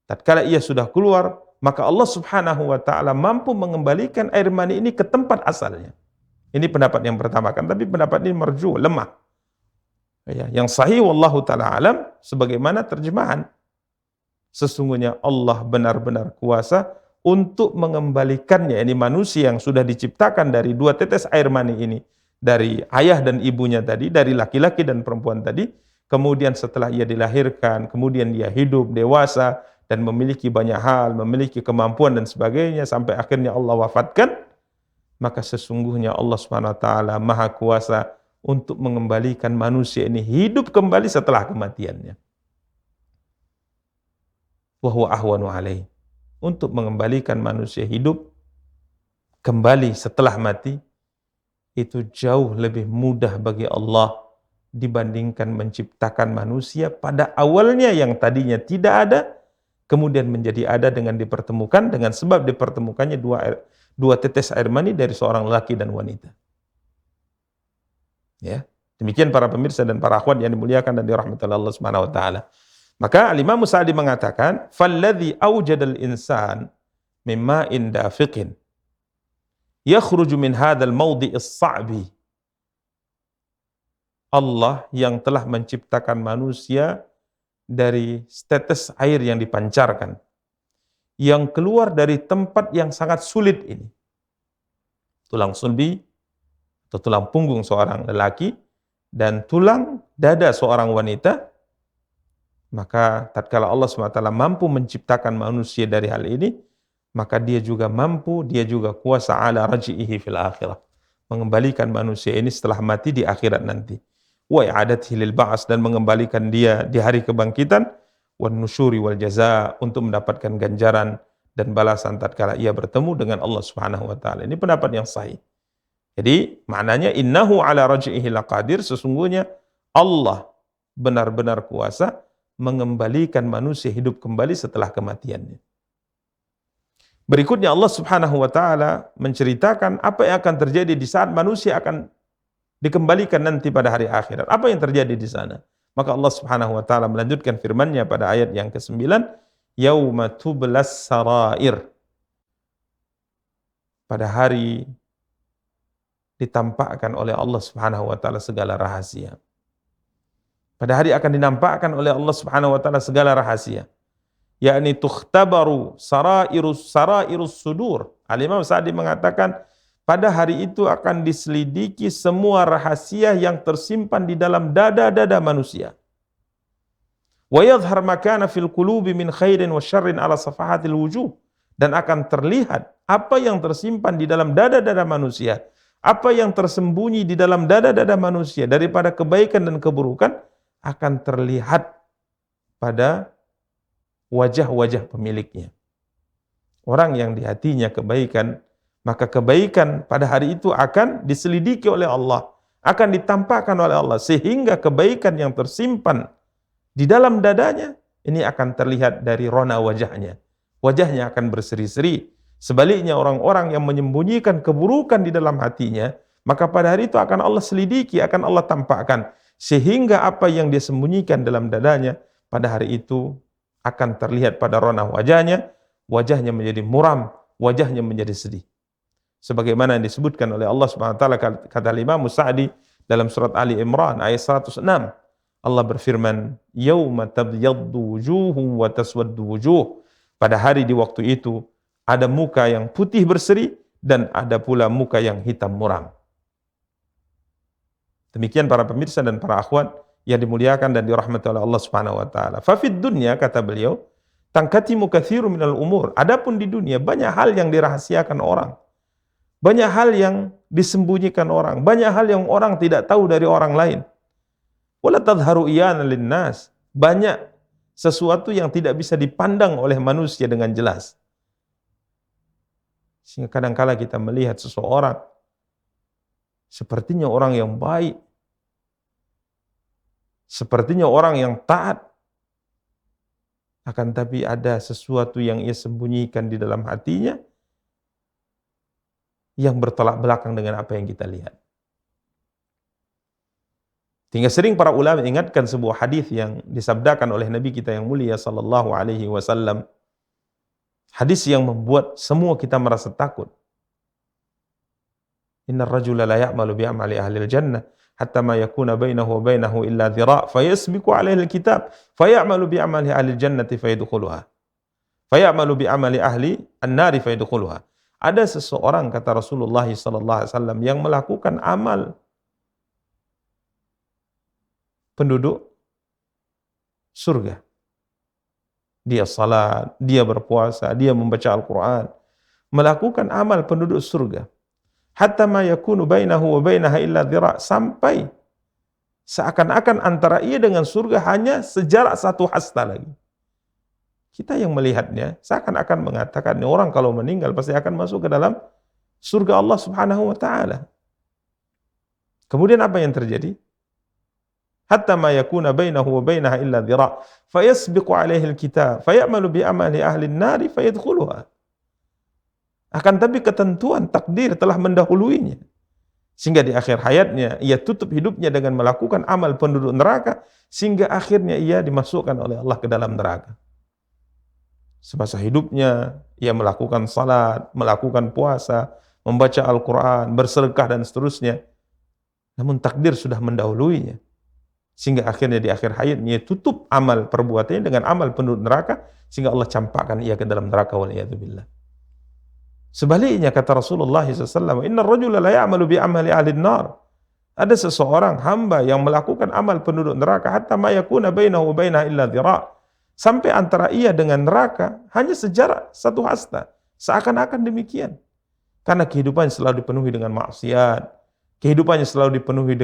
tatkala ia sudah keluar, maka Allah Subhanahu wa taala mampu mengembalikan air mani ini ke tempat asalnya. Ini pendapat yang pertama kan, tapi pendapat ini marju, lemah. Ya, yang sahih wallahu taala alam sebagaimana terjemahan. Sesungguhnya Allah benar-benar kuasa untuk mengembalikannya, ini manusia yang sudah diciptakan dari dua tetes air mani ini, dari ayah dan ibunya tadi, dari laki-laki dan perempuan tadi, kemudian setelah ia dilahirkan, kemudian dia hidup dewasa dan memiliki banyak hal, memiliki kemampuan dan sebagainya sampai akhirnya Allah wafatkan, maka sesungguhnya Allah Subhanahu wa taala Maha Kuasa untuk mengembalikan manusia ini hidup kembali setelah kematiannya. Wa huwa ahwanu alaih. Untuk mengembalikan manusia hidup kembali setelah mati itu jauh lebih mudah bagi Allah dibandingkan menciptakan manusia pada awalnya yang tadinya tidak ada kemudian menjadi ada dengan dipertemukan, dengan sebab dipertemukannya dua tetes air mani dari seorang laki dan wanita. Ya, demikian para pemirsa dan para akhwat yang dimuliakan dan dirahmati Allah Subhanahu wa taala. Maka Imam Sa'di mengatakan, "Falladzi awjadal insan mimma dafiqin yakhruju min hadzal mawdi'is sa'bi." Allah yang telah menciptakan manusia dari setetes air yang dipancarkan, yang keluar dari tempat yang sangat sulit ini. Tulang sulbi atau tulang punggung seorang lelaki dan tulang dada seorang wanita, maka tatkala Allah SWT mampu menciptakan manusia dari hal ini, maka dia juga mampu, dia juga kuasa ala raj'ihi fil akhirah, mengembalikan manusia ini setelah mati di akhirat nanti. Wa i'adatihi lil ba'ats, dan mengembalikan dia di hari kebangkitan, wan nusyuri wal jaza, untuk mendapatkan ganjaran dan balasan tatkala ia bertemu dengan Allah Subhanahu wa taala. Ini pendapat yang sahih. Jadi maknanya innahu ala raj'ihi laqadir, sesungguhnya Allah benar-benar kuasa mengembalikan manusia hidup kembali setelah kematiannya. Berikutnya Allah Subhanahu wa taala menceritakan apa yang akan terjadi di saat manusia akan dikembalikan nanti pada hari akhirat. Apa yang terjadi di sana? Maka Allah Subhanahu wa taala melanjutkan firman-Nya pada ayat yang ke-9, yauma tublas sarair. Pada hari ditampakkan oleh Allah Subhanahu wa taala segala rahasia. Pada hari akan dinampakkan oleh Allah Subhanahu wa taala segala rahasia. Yakni tukhtabaru sarairus sudur. Al-Imam Sa'di mengatakan pada hari itu akan diselidiki semua rahasia yang tersimpan di dalam dada-dada manusia. Wa yadhhar ma kana fil qulubi min khairin wa syarrin ala safahatil wujuh, dan akan terlihat apa yang tersimpan di dalam dada-dada manusia, apa yang tersembunyi di dalam dada-dada manusia daripada kebaikan dan keburukan akan terlihat pada wajah-wajah pemiliknya. Orang yang di hatinya kebaikan, maka kebaikan pada hari itu akan diselidiki oleh Allah, akan ditampakkan oleh Allah, sehingga kebaikan yang tersimpan di dalam dadanya ini akan terlihat dari rona wajahnya. Wajahnya akan berseri-seri. Sebaliknya orang-orang yang menyembunyikan keburukan di dalam hatinya, maka pada hari itu akan Allah selidiki, akan Allah tampakkan, sehingga apa yang dia sembunyikan dalam dadanya pada hari itu akan terlihat pada rona wajahnya, wajahnya menjadi muram, wajahnya menjadi sedih. Sebagaimana yang disebutkan oleh Allah Subhanahu wa taala, kata Imam Sa'di dalam surat Ali Imran ayat 106. Allah berfirman, "Yauma tabyaddu wujuhum wa taswaddu wujuh." Pada hari di waktu itu ada muka yang putih berseri dan ada pula muka yang hitam muram. Demikian para pemirsa dan para akhwat yang dimuliakan dan dirahmati oleh Allah Subhanahu wa taala. Fa fid dunya, kata beliau, tangkatimu katsiru minal umur. Adapun di dunia banyak hal yang dirahasiakan orang. Banyak hal yang disembunyikan orang, banyak hal yang orang tidak tahu dari orang lain. Wala tadhharu iyana linnas. Banyak sesuatu yang tidak bisa dipandang oleh manusia dengan jelas. Sehingga kadang-kala kita melihat seseorang sepertinya orang yang baik, sepertinya orang yang taat, akan tapi ada sesuatu yang ia sembunyikan di dalam hatinya yang bertolak belakang dengan apa yang kita lihat. Hingga sering para ulama ingatkan sebuah hadis yang disabdakan oleh Nabi kita yang mulia sallallahu alaihi wasallam. Hadis yang membuat semua kita merasa takut. Innar rajula la ya'malu bi amali ahli al-jannah hatta ma yakuna bainahu wa bainahu illa dhira' fayasbiqu alaihi al-kitab fayamalu bi amali ahli al-jannati fayadkhuluha. Fayamalu bi amali ahli an-nari fayadkhuluha. Ada seseorang, kata Rasulullah sallallahu alaihi wasallam, yang melakukan amal penduduk surga. Dia salat, dia berpuasa, dia membaca Al-Quran, melakukan amal penduduk surga. Hatta ma yakunu bainahu wa bainaha illa dhira', sampai seakan-akan antara ia dengan surga hanya sejarak satu hasta lagi. Kita yang melihatnya seakan-akan mengatakan ini orang kalau meninggal pasti akan masuk ke dalam surga Allah Subhanahu wa taala. Kemudian apa yang terjadi? Hatta ma yakuna bainahu wa bainaha illa dhira' fayasbiqu alaihi alkitab fayamalu bi amali ahli an-nari fayadkhuluha. Akan tapi ketentuan takdir telah mendahuluinya, sehingga di akhir hayatnya ia tutup hidupnya dengan melakukan amal penduduk neraka, sehingga akhirnya ia dimasukkan oleh Allah ke dalam neraka. Semasa hidupnya ia melakukan salat, melakukan puasa, membaca Al-Quran, bersedekah dan seterusnya, namun takdir sudah mendahuluinya, sehingga akhirnya di akhir hayatnya ia tutup amal perbuatannya dengan amal penduduk neraka, sehingga Allah campakkan ia ke dalam neraka, waliyadzubillah. Sebaliknya kata Rasulullah SAW, Inna rajula la ya'malu bi amali ahli nar. Ada seseorang hamba yang melakukan amal penduduk neraka, hatta ma yakuna bainahu wa bainaha illa dhira', sampai antara ia dengan neraka hanya sejarak satu hasta. Seakan-akan demikian. Karena kehidupannya selalu dipenuhi dengan maksiat, kehidupannya selalu dipenuhi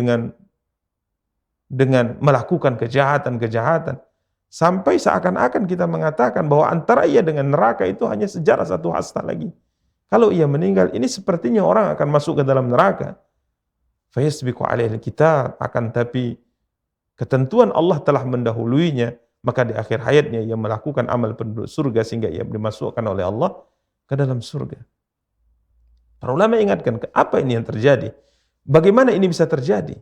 dengan melakukan kejahatan-kejahatan, sampai seakan-akan kita mengatakan bahwa antara ia dengan neraka itu hanya sejarak satu hasta lagi. Kalau ia meninggal, ini sepertinya orang akan masuk ke dalam neraka. Fayasbiqu alaihi alkitab, akan tapi ketentuan Allah telah mendahuluinya, maka di akhir hayatnya ia melakukan amal penduduk surga sehingga ia dimasukkan oleh Allah ke dalam surga. Para ulama ingatkan, apa ini yang terjadi? Bagaimana ini bisa terjadi?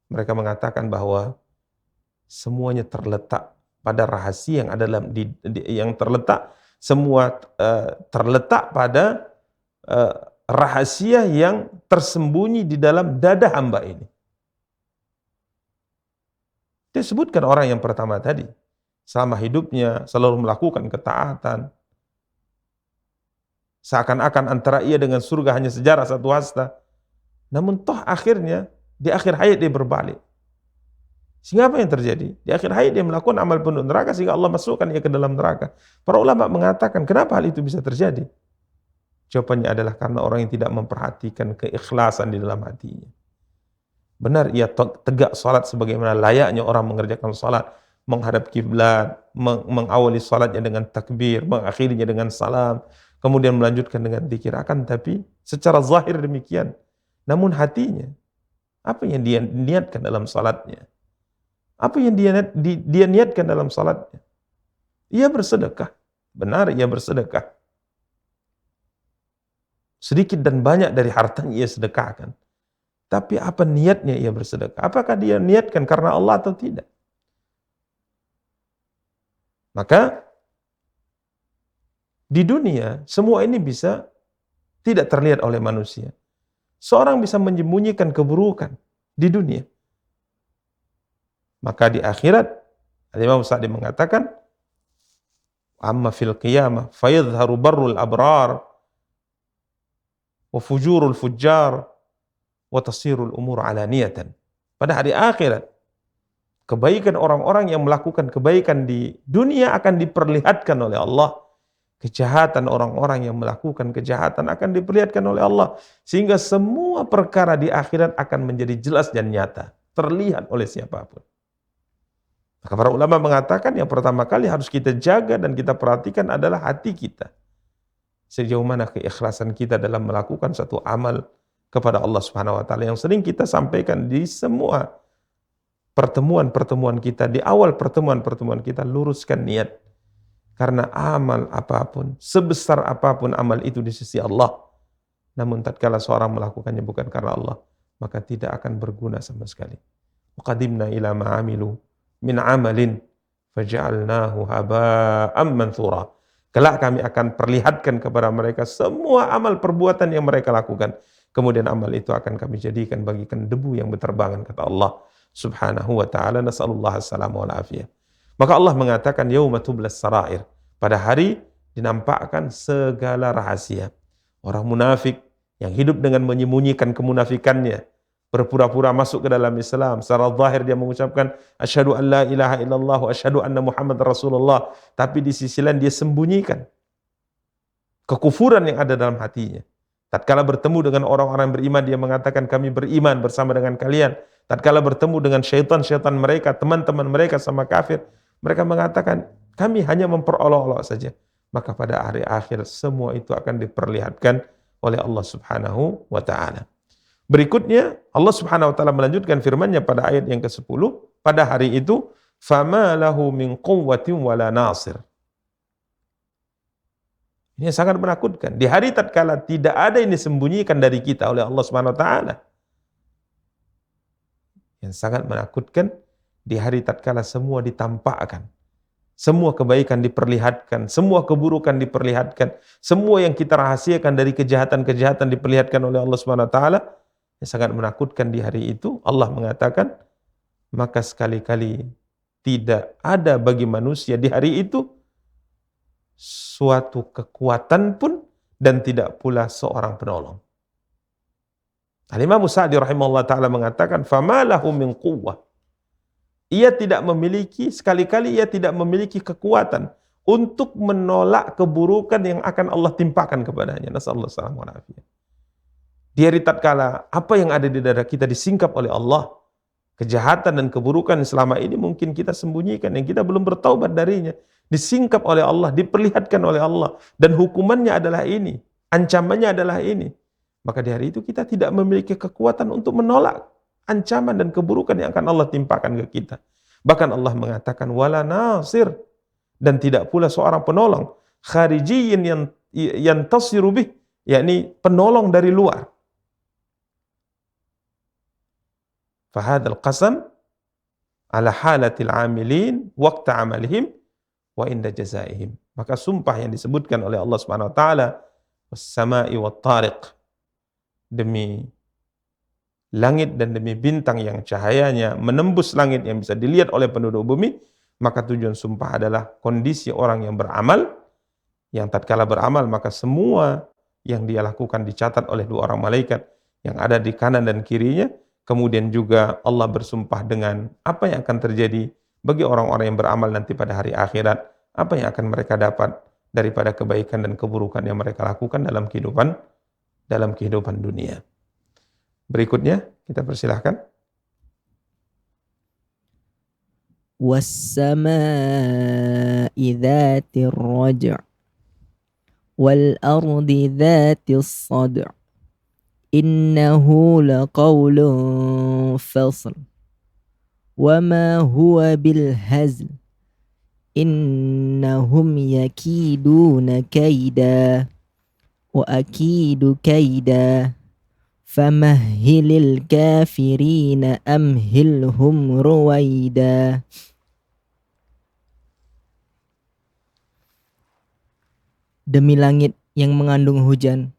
Mereka mengatakan bahwa semuanya terletak pada rahasia yang ada dalam yang terletak, semua terletak pada rahasia yang tersembunyi di dalam dada hamba ini. Disebutkan orang yang pertama tadi, selama hidupnya selalu melakukan ketaatan, seakan-akan antara ia dengan surga hanya sejarak satu hasta, namun toh akhirnya di akhir hayat dia berbalik. Sehingga apa yang terjadi? Di akhir hayat dia melakukan amal penduduk neraka sehingga Allah masukkan ia ke dalam neraka. Para ulama mengatakan, kenapa hal itu bisa terjadi? Jawabannya adalah karena orang yang tidak memperhatikan keikhlasan di dalam hatinya. Benar, ia tegak salat sebagaimana layaknya orang mengerjakan salat, menghadap kiblat, mengawali salatnya dengan takbir, mengakhirinya dengan salam, kemudian melanjutkan dengan zikir. Akan tapi secara zahir demikian, namun hatinya, apa yang dia niatkan dalam salatnya? Apa yang dia niatkan dalam salatnya? Ia bersedekah. Benar, ia bersedekah. Sedikit dan banyak dari hartanya ia sedekahkan. Tapi apa niatnya ia bersedekah? Apakah dia niatkan karena Allah atau tidak? Maka di dunia semua ini bisa tidak terlihat oleh manusia. Seorang bisa menyembunyikan keburukan di dunia. Maka di akhirat, Imam Sa'di mengatakan, amma fil qiyamah fayadhharu barrul abrar wa fujurul fujjar wa tasirul umur alaniyatan. Pada hari akhirat, kebaikan orang-orang yang melakukan kebaikan di dunia akan diperlihatkan oleh Allah. Kejahatan orang-orang yang melakukan kejahatan akan diperlihatkan oleh Allah. Sehingga semua perkara di akhirat akan menjadi jelas dan nyata. Terlihat oleh siapapun. Maka para ulama mengatakan yang pertama kali harus kita jaga dan kita perhatikan adalah hati kita. sejauh mana keikhlasan kita dalam melakukan satu amal kepada Allah Subhanahu wa taala yang sering kita sampaikan di semua pertemuan-pertemuan kita, di awal pertemuan-pertemuan kita, luruskan niat. Karena amal apapun, sebesar apapun amal itu di sisi Allah, namun tatkala seorang melakukannya bukan karena Allah, maka tidak akan berguna sama sekali. Qadimna ila ma'amilu min amalin faja'alnahu haba'an manthura. Kelak kami akan perlihatkan kepada mereka semua amal perbuatan yang mereka lakukan. Kemudian amal itu akan kami jadikan bagikan debu yang berterbangan, kata Allah Subhanahu wa ta'ala. Nas'alullah as-salamu wal afiyah. Maka Allah mengatakan yauma tublas sarair, pada hari dinampakkan segala rahasia. Orang munafik yang hidup dengan menyembunyikan kemunafikannya, berpura-pura masuk ke dalam Islam, secara zahir dia mengucapkan asyhadu an la ilaha illallah wa asyhadu anna Muhammad Rasulullah, tapi di sisi lain dia sembunyikan kekufuran yang ada dalam hatinya. Tatkala bertemu dengan orang-orang beriman, dia mengatakan kami beriman bersama dengan kalian. Tatkala bertemu dengan syaitan-syaitan mereka, teman-teman mereka sama kafir, mereka mengatakan kami hanya memperolok-olok saja. Maka pada hari akhir semua itu akan diperlihatkan oleh Allah Subhanahu wa ta'ala. Berikutnya Allah Subhanahu wa ta'ala melanjutkan firman-Nya pada ayat yang ke-10, pada hari itu fama lahu min quwwatin wala nasir. Ini sangat menakutkan. Di hari tatkala tidak ada yang disembunyikan dari kita oleh Allah Subhanahu wa ta'ala. Yang sangat menakutkan, di hari tatkala semua ditampakkan. Semua kebaikan diperlihatkan, semua keburukan diperlihatkan, semua yang kita rahasiakan dari kejahatan-kejahatan diperlihatkan oleh Allah Subhanahu wa taala. Yang sangat menakutkan di hari itu, Allah mengatakan, maka sekali-kali tidak ada bagi manusia di hari itu suatu kekuatan pun dan tidak pula seorang penolong. Al-Imam Sa'di rahimahullah ta'ala mengatakan, fama lahu min quwwah. Ia tidak memiliki, sekali-kali ia tidak memiliki kekuatan untuk menolak keburukan yang akan Allah timpakan kepadanya. Nasallahu alaihi wasallam. Di hari tatkala apa yang ada di dada kita disingkap oleh Allah, kejahatan dan keburukan selama ini mungkin kita sembunyikan, yang kita belum bertaubat darinya, disingkap oleh Allah, diperlihatkan oleh Allah, dan hukumannya adalah ini, ancamannya adalah ini. Maka di hari itu kita tidak memiliki kekuatan untuk menolak ancaman dan keburukan yang akan Allah timpakan ke kita. Bahkan Allah mengatakan wala nasir, dan tidak pula seorang penolong kharijiyyin yang yantasiru bih, yakni penolong dari luar. Fahadzal qasam ala halatil amilin waqta amalihim wa inda jazaihim. Maka sumpah yang disebutkan oleh Allah Subhanahu wa taala, was-sama'i wat-tariq, demi langit dan demi bintang yang cahayanya menembus langit yang bisa dilihat oleh penduduk bumi, maka tujuan sumpah adalah kondisi orang yang beramal, yang tatkala beramal maka semua yang dia lakukan dicatat oleh dua orang malaikat yang ada di kanan dan kirinya. Kemudian juga Allah bersumpah dengan apa yang akan terjadi bagi orang-orang yang beramal nanti pada hari akhirat, apa yang akan mereka dapat daripada kebaikan dan keburukan yang mereka lakukan dalam kehidupan dunia. Berikutnya kita persilahkan. Was-samaa'i dzatir raj' wal ardi dzatis sad'i innahu laqawlun fasl wa ma huwa bil hazl innahum yakiduna kaida wa akidu kaida famahhilil kafirina amhilhum ruwaida. Demi langit yang mengandung hujan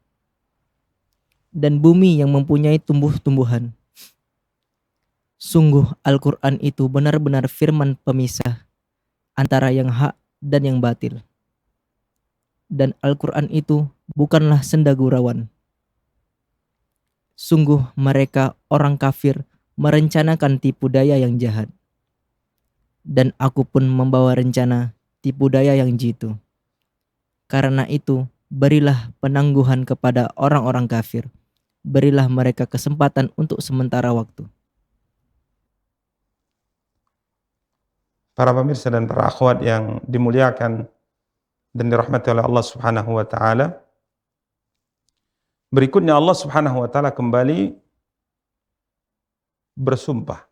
dan bumi yang mempunyai tumbuh-tumbuhan, sungguh Al-Quran itu benar-benar firman pemisah antara yang hak dan yang batil. Dan Al-Quran itu bukanlah senda gurauan. Sungguh mereka orang kafir merencanakan tipu daya yang jahat. Dan aku pun membawa rencana tipu daya yang jitu. Karena itu, berilah penangguhan kepada orang-orang kafir. Berilah mereka kesempatan untuk sementara waktu. Para pemirsa dan para akhwat yang dimuliakan dan dirahmati oleh Allah Subhanahu wa taala, Berikutnya Allah Subhanahu wa taala kembali bersumpah.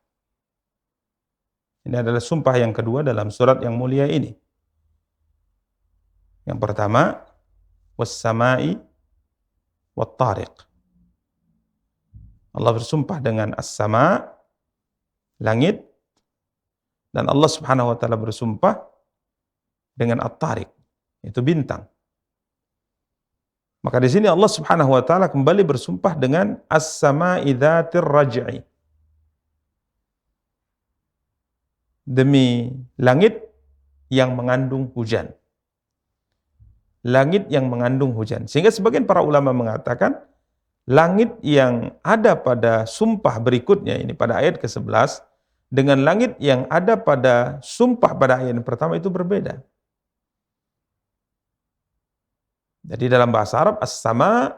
Ini adalah sumpah yang kedua dalam surat yang mulia ini. Yang pertama, was-sama'i wat-tariq. Allah bersumpah dengan as-sama', langit, dan Allah Subhanahu wa taala bersumpah dengan at-tariq, itu bintang. Maka di sini Allah Subhanahu wa taala kembali bersumpah dengan as-sama'i dzatir raj'i. Demi langit yang mengandung hujan. Langit yang mengandung hujan. Sehingga sebagian para ulama mengatakan langit yang ada pada sumpah berikutnya ini pada ayat ke-11 dengan langit yang ada pada sumpah pada ayat yang pertama itu berbeda. Jadi dalam bahasa Arab as-sama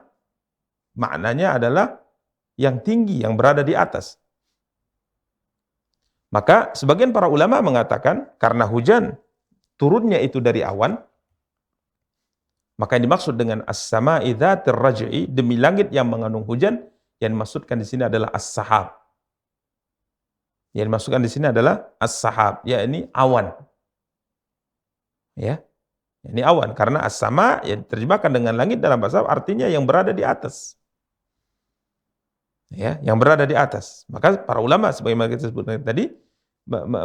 maknanya adalah yang tinggi, yang berada di atas. Maka sebagian para ulama mengatakan karena hujan turunnya itu dari awan, maka yang dimaksud dengan as-sama'i dzatir raj'i, demi langit yang mengandung hujan, yang dimaksudkan di sini adalah as-sahab. Yang dimaksudkan di sini adalah as-sahab, yakni awan. Ya. Ini awan karena as-sama yang diterjemahkan dengan langit dalam bahasa Arab artinya yang berada di atas. Ya, yang berada di atas. Maka para ulama sebagaimana kita sebutkan tadi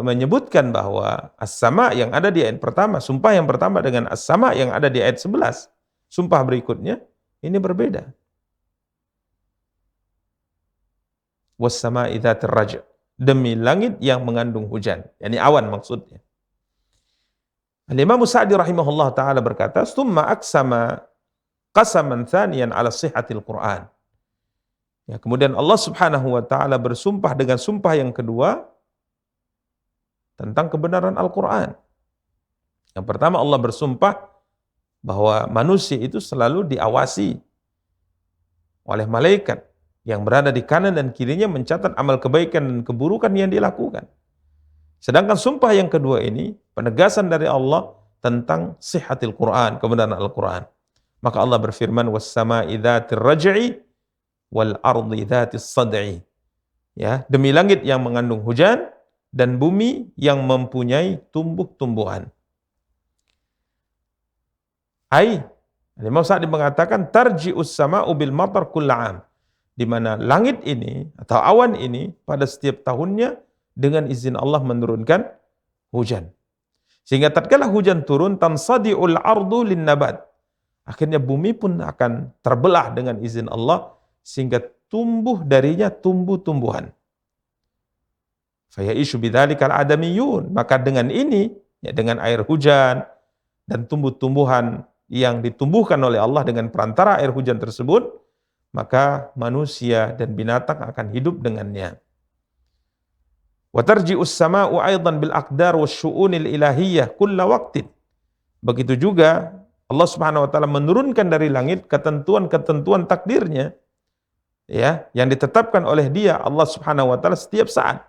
menyebutkan bahwa as-sama yang ada di ayat pertama, sumpah yang pertama dengan as-sama yang ada di ayat 11, sumpah berikutnya ini berbeda. Was-sama'i dzatir raj', demi langit yang mengandung hujan, yakni awan maksudnya. Al-Imam Sa'di rahimahullah ta'ala berkata, "Tsumma aqsama qasaman tsaniyan 'ala sihhatil Qur'an." Ya, kemudian Allah Subhanahu wa taala bersumpah dengan sumpah yang kedua tentang kebenaran Al-Qur'an. Yang pertama Allah bersumpah bahwa manusia itu selalu diawasi oleh malaikat yang berada di kanan dan kirinya mencatat amal kebaikan dan keburukan yang dilakukan. Sedangkan sumpah yang kedua ini penegasan dari Allah tentang sihhatil Quran, kebenaran Al-Quran. Maka Allah berfirman, was-sama'i dzatir raj'i wal ardi dzatis sad'i. Ya, demi langit yang mengandung hujan dan bumi yang mempunyai tumbuh-tumbuhan. Imam Sa'di mengatakan tarji'us sama'u bil matar kulla'am, di mana langit ini atau awan ini pada setiap tahunnya dengan izin Allah menurunkan hujan. Sehingga tatkala hujan turun, tansadi'ul ardu lin nabat. Akhirnya bumi pun akan terbelah dengan izin Allah sehingga tumbuh darinya tumbuh-tumbuhan. Faya'ishu bidzalikal adamiyun. Maka dengan ini, ya dengan air hujan dan tumbuh-tumbuhan yang ditumbuhkan oleh Allah dengan perantara air hujan tersebut, maka manusia dan binatang akan hidup dengannya. Wa tarji'us sama'u aidan bil aqdar wasyu'unil ilahiyyah kulla waqtin. Begitu juga Allah Subhanahu wa taala menurunkan dari langit ketentuan-ketentuan takdirnya, ya, yang ditetapkan oleh Dia Allah Subhanahu wa taala setiap saat.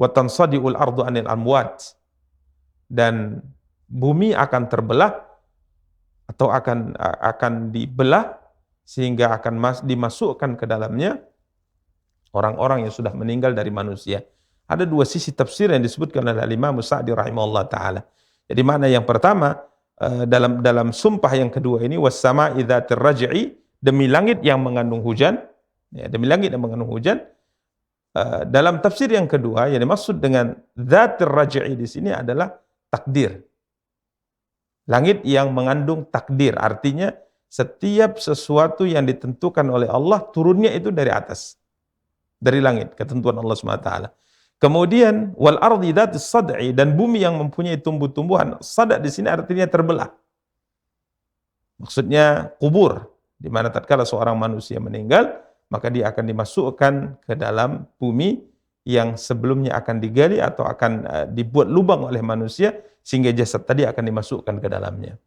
Wa tansadi'ul ardu 'anil amwat. Dan bumi akan terbelah atau akan dibelah sehingga akan dimasukkan ke dalamnya orang-orang yang sudah meninggal dari manusia. Ada dua sisi tafsir yang disebutkan oleh Imam Sa'di rahimahullah ta'ala. Jadi makna yang pertama, dalam sumpah yang kedua ini, was-sama'i dzatir raj'i, demi langit yang mengandung hujan, ya, demi langit yang mengandung hujan. Dalam tafsir yang kedua, yang dimaksud dengan dzatir raj'i di sini adalah takdir. Langit yang mengandung takdir, artinya setiap sesuatu yang ditentukan oleh Allah turunnya itu dari atas. Dari langit, ketentuan Allah SWT. Kemudian wal ardi dzatis sad'i, dan bumi yang mempunyai tumbuh-tumbuhan. Sad' di sini artinya terbelah. Maksudnya kubur, di mana tatkala seorang manusia meninggal, maka dia akan dimasukkan ke dalam bumi yang sebelumnya akan digali atau akan dibuat lubang oleh manusia sehingga jasad tadi akan dimasukkan ke dalamnya.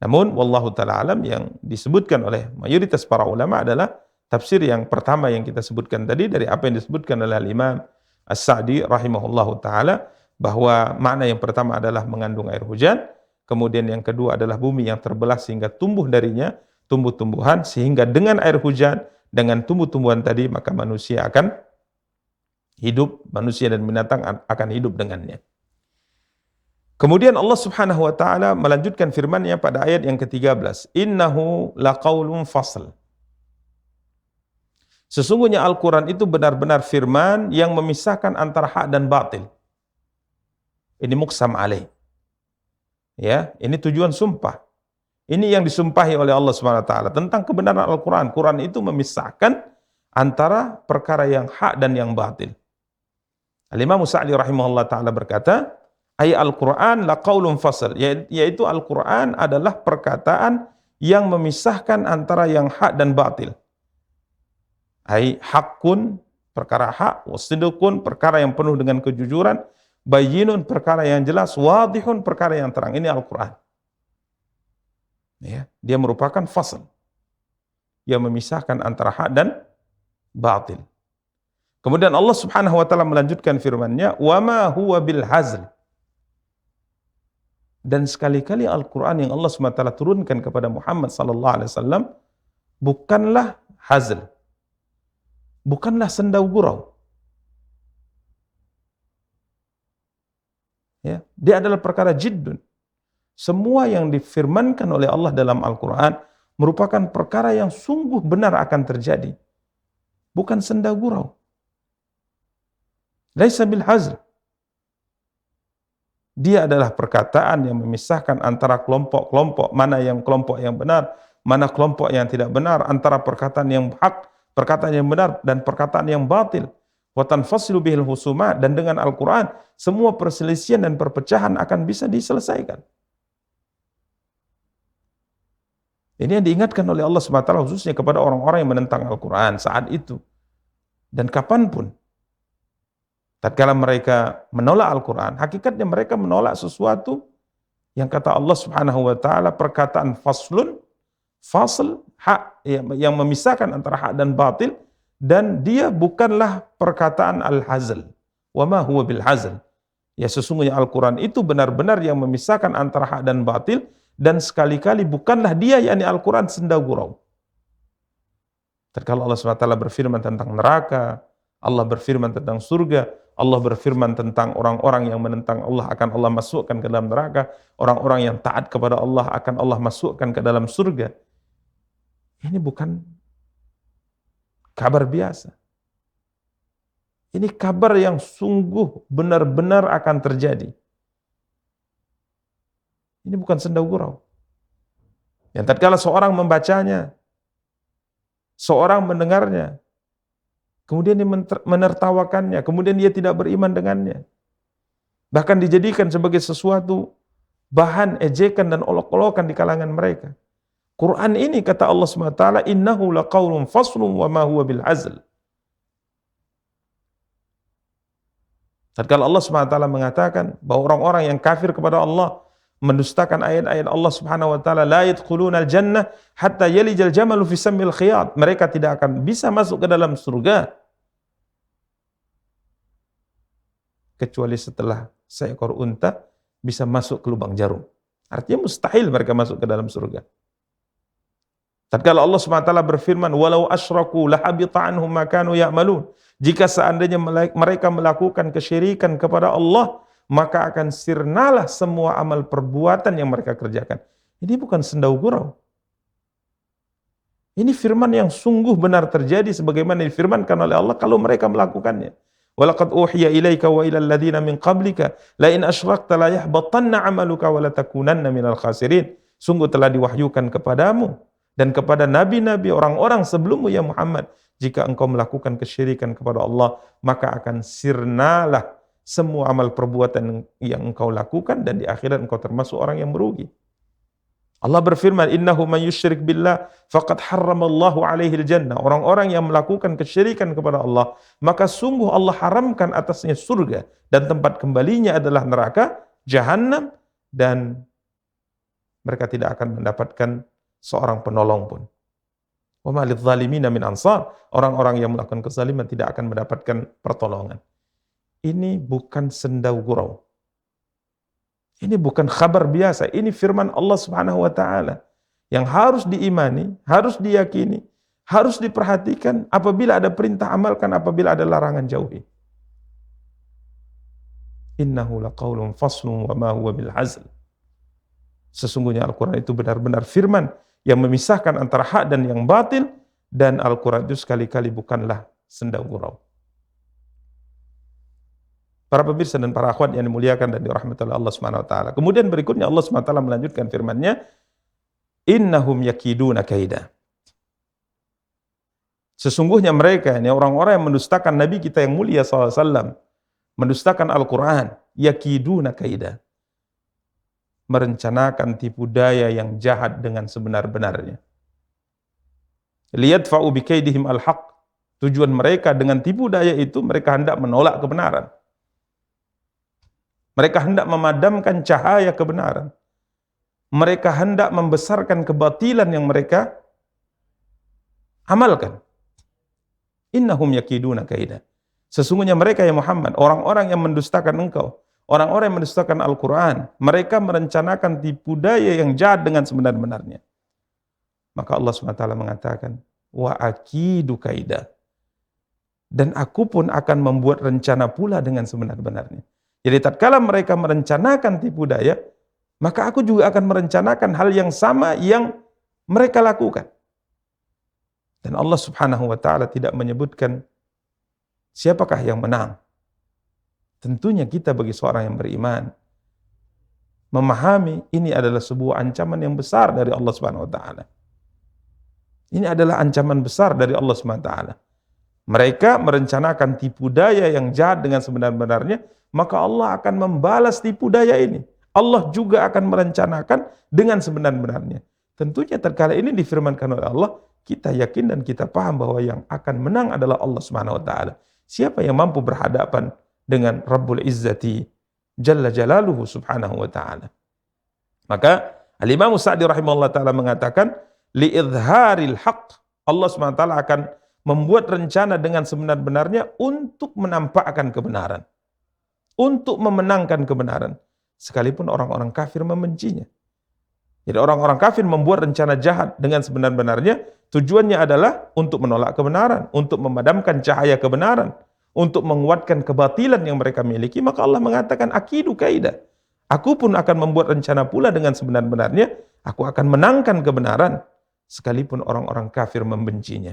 Namun wallahu taala alam, yang disebutkan oleh mayoritas para ulama adalah tafsir yang pertama yang kita sebutkan tadi dari apa yang disebutkan oleh Imam As-Sa'di rahimahullahu taala, bahwa makna yang pertama adalah mengandung air hujan, kemudian yang kedua adalah bumi yang terbelah sehingga tumbuh darinya tumbuh-tumbuhan, sehingga dengan air hujan, dengan tumbuh-tumbuhan tadi, maka manusia akan hidup, manusia dan binatang akan hidup dengannya. Kemudian Allah Subhanahu wa taala melanjutkan firman-Nya pada ayat yang ke-13, "Innahu laqaulun fasl." Sesungguhnya Al-Qur'an itu benar-benar firman yang memisahkan antara hak dan batil. Ini muqsam alaih. Ya, ini tujuan sumpah. Ini yang disumpahi oleh Allah Subhanahu wa taala tentang kebenaran Al-Qur'an. Quran itu memisahkan antara perkara yang hak dan yang batil. Al-Imam Sa'di rahimahullah taala berkata, ay Al-Quran la qaulun fasl, yaitu Al-Quran adalah perkataan yang memisahkan antara yang hak dan batil. Ay haqqun, perkara hak, wasidqun, perkara yang penuh dengan kejujuran, bayyinun, perkara yang jelas, wadihun, perkara yang terang. Ini Al-Quran. Ya, dia merupakan fasl yang memisahkan antara hak dan batil. Kemudian Allah Subhanahu wa taala melanjutkan firman-Nya, wa ma huwa bil hazl. Dan sekali-kali Al-Quran yang Allah SWT turunkan kepada Muhammad SAW bukanlah hazl, bukanlah sendau gurau. Ya, dia adalah perkara jiddun. Semua yang difirmankan oleh Allah dalam Al-Quran merupakan perkara yang sungguh benar akan terjadi, bukan sendau gurau. Laisa bil hazl. Dia adalah perkataan yang memisahkan antara kelompok-kelompok, mana yang kelompok yang benar, mana kelompok yang tidak benar, antara perkataan yang hak, perkataan yang benar, dan perkataan yang batil. Wa tanfasilu bihil husuma, dan dengan Al-Quran, semua perselisihan dan perpecahan akan bisa diselesaikan. Ini yang diingatkan oleh Allah SWT khususnya kepada orang-orang yang menentang Al-Quran saat itu. Dan kapanpun. Tatkala mereka menolak Al-Quran, hakikatnya mereka menolak sesuatu yang kata Allah Subhanahu wa taala perkataan fasl, hak yang memisahkan antara hak dan batil, dan dia bukanlah perkataan al-hazl. Wa ma huwa bil hazl. Ya, sesungguhnya Al-Quran itu benar-benar yang memisahkan antara hak dan batil, dan sekali-kali bukanlah dia, yakni Al-Quran, sendau gurau. Tatkala Allah SWT berfirman tentang neraka, Allah berfirman tentang surga, Allah berfirman tentang orang-orang yang menentang Allah akan Allah masukkan ke dalam neraka, orang-orang yang taat kepada Allah akan Allah masukkan ke dalam surga. Ini bukan kabar biasa. Ini kabar yang sungguh benar-benar akan terjadi. Ini bukan sendau gurau. Yang tatkala seorang membacanya, seorang mendengarnya, kemudian dia menertawakannya, kemudian dia tidak beriman dengannya. Bahkan dijadikan sebagai sesuatu bahan ejekan dan olok-olokan di kalangan mereka. Quran ini kata Allah SWT, innahu laqaulun faslun wa ma huwa bil hazl. Tatkala Allah SWT mengatakan bahwa orang-orang yang kafir kepada Allah, mendustakan ayat-ayat Allah Subhanahu wa taala, la yadkhulunal jannah hatta yalijal jamalu fi sammil khiyat. Mereka tidak akan bisa masuk ke dalam surga kecuali setelah seekor unta bisa masuk ke lubang jarum. Artinya mustahil mereka masuk ke dalam surga. Tatkala Allah SWT berfirman, walau asyraku lahabita anhum ma kanu ya'malun. Jika seandainya mereka melakukan kesyirikan kepada Allah, maka akan sirnalah semua amal perbuatan yang mereka kerjakan. Ini bukan sendau gurau. Ini firman yang sungguh benar terjadi sebagaimana difirmankan oleh Allah kalau mereka melakukannya. Walaqad uhiya ilaika wa ilal ladzina min qablika la in asyrakta la yahbatanna 'amaluka wa la takunanna minal khasirin. Sungguh telah diwahyukan kepadamu dan kepada nabi-nabi orang-orang sebelummu ya Muhammad, jika engkau melakukan kesyirikan kepada Allah, maka akan sirnalah semua amal perbuatan yang engkau lakukan dan di akhirat engkau termasuk orang yang merugi. Allah berfirman, innahu man yusyrik billah faqad harramallahu alaihi jannah. Orang-orang yang melakukan kesyirikan kepada Allah, maka sungguh Allah haramkan atasnya surga dan tempat kembalinya adalah neraka, jahannam, dan mereka tidak akan mendapatkan seorang penolong pun. Wa ma lidzalimina min ansar. Orang-orang yang melakukan kezaliman tidak akan mendapatkan pertolongan. Ini bukan sendau gurau. Ini bukan kabar biasa, ini firman Allah Subhanahu wa taala yang harus diimani, harus diyakini, harus diperhatikan. Apabila ada perintah amalkan, apabila ada larangan jauhi. Innahu laqaulun faslun wa ma huwa bil hazl. Sesungguhnya Al-Quran itu benar-benar firman yang memisahkan antara hak dan yang batil, dan Al-Quran itu sekali-kali bukanlah senda gurau. Para pemirsa dan para akhwat yang dimuliakan dan dirahmati oleh Allah Subhanahu wa taala. Kemudian berikutnya Allah Subhanahu wa taala melanjutkan firman-Nya, innahum yakiduna kaida. Sesungguhnya mereka, ini orang-orang yang mendustakan Nabi kita yang mulia SAW, mendustakan Al-Quran, yakiduna kaida, merencanakan tipu daya yang jahat dengan sebenar-benarnya. Liyadfa'u bikaidihim al-haq. Tujuan mereka dengan tipu daya itu, mereka hendak menolak kebenaran. Mereka hendak memadamkan cahaya kebenaran. Mereka hendak membesarkan kebatilan yang mereka amalkan. Innahum yakiduna kaida. Sesungguhnya mereka ya Muhammad, orang-orang yang mendustakan engkau, orang-orang yang mendustakan Al-Quran, mereka merencanakan tipu daya yang jahat dengan sebenar-benarnya. Maka Allah SWT mengatakan, wa akidu kaida. Dan aku pun akan membuat rencana pula dengan sebenar-benarnya. Jadi tatkala mereka merencanakan tipu daya, maka aku juga akan merencanakan hal yang sama yang mereka lakukan. Dan Allah Subhanahu wa taala tidak menyebutkan siapakah yang menang. Tentunya kita bagi seorang yang beriman memahami ini adalah sebuah ancaman yang besar dari Allah Subhanahu wa taala. Ini adalah ancaman besar dari Allah Subhanahu wa taala. Mereka merencanakan tipu daya yang jahat dengan sebenar-benarnya, maka Allah akan membalas tipu daya ini. Allah juga akan merencanakan dengan sebenar-benarnya. Tentunya tatkala ini difirmankan oleh Allah, kita yakin dan kita paham bahwa yang akan menang adalah Allah Subhanahu wa taala. Siapa yang mampu berhadapan dengan Rabbul Izzati Jalla Jalaluhu Subhanahu wa taala? Maka Al-Imam Sa'di rahimahullah taala mengatakan, li'idharil haq. Allah Subhanahu wa taala akan membuat rencana dengan sebenar-benarnya untuk menampakkan kebenaran, untuk memenangkan kebenaran, sekalipun orang-orang kafir membencinya. Jadi orang-orang kafir membuat rencana jahat dengan sebenar-benarnya, tujuannya adalah untuk menolak kebenaran, untuk memadamkan cahaya kebenaran, untuk menguatkan kebatilan yang mereka miliki. Maka Allah mengatakan, akidu kaida. Aku pun akan membuat rencana pula dengan sebenar-benarnya, aku akan menangkan kebenaran, sekalipun orang-orang kafir membencinya.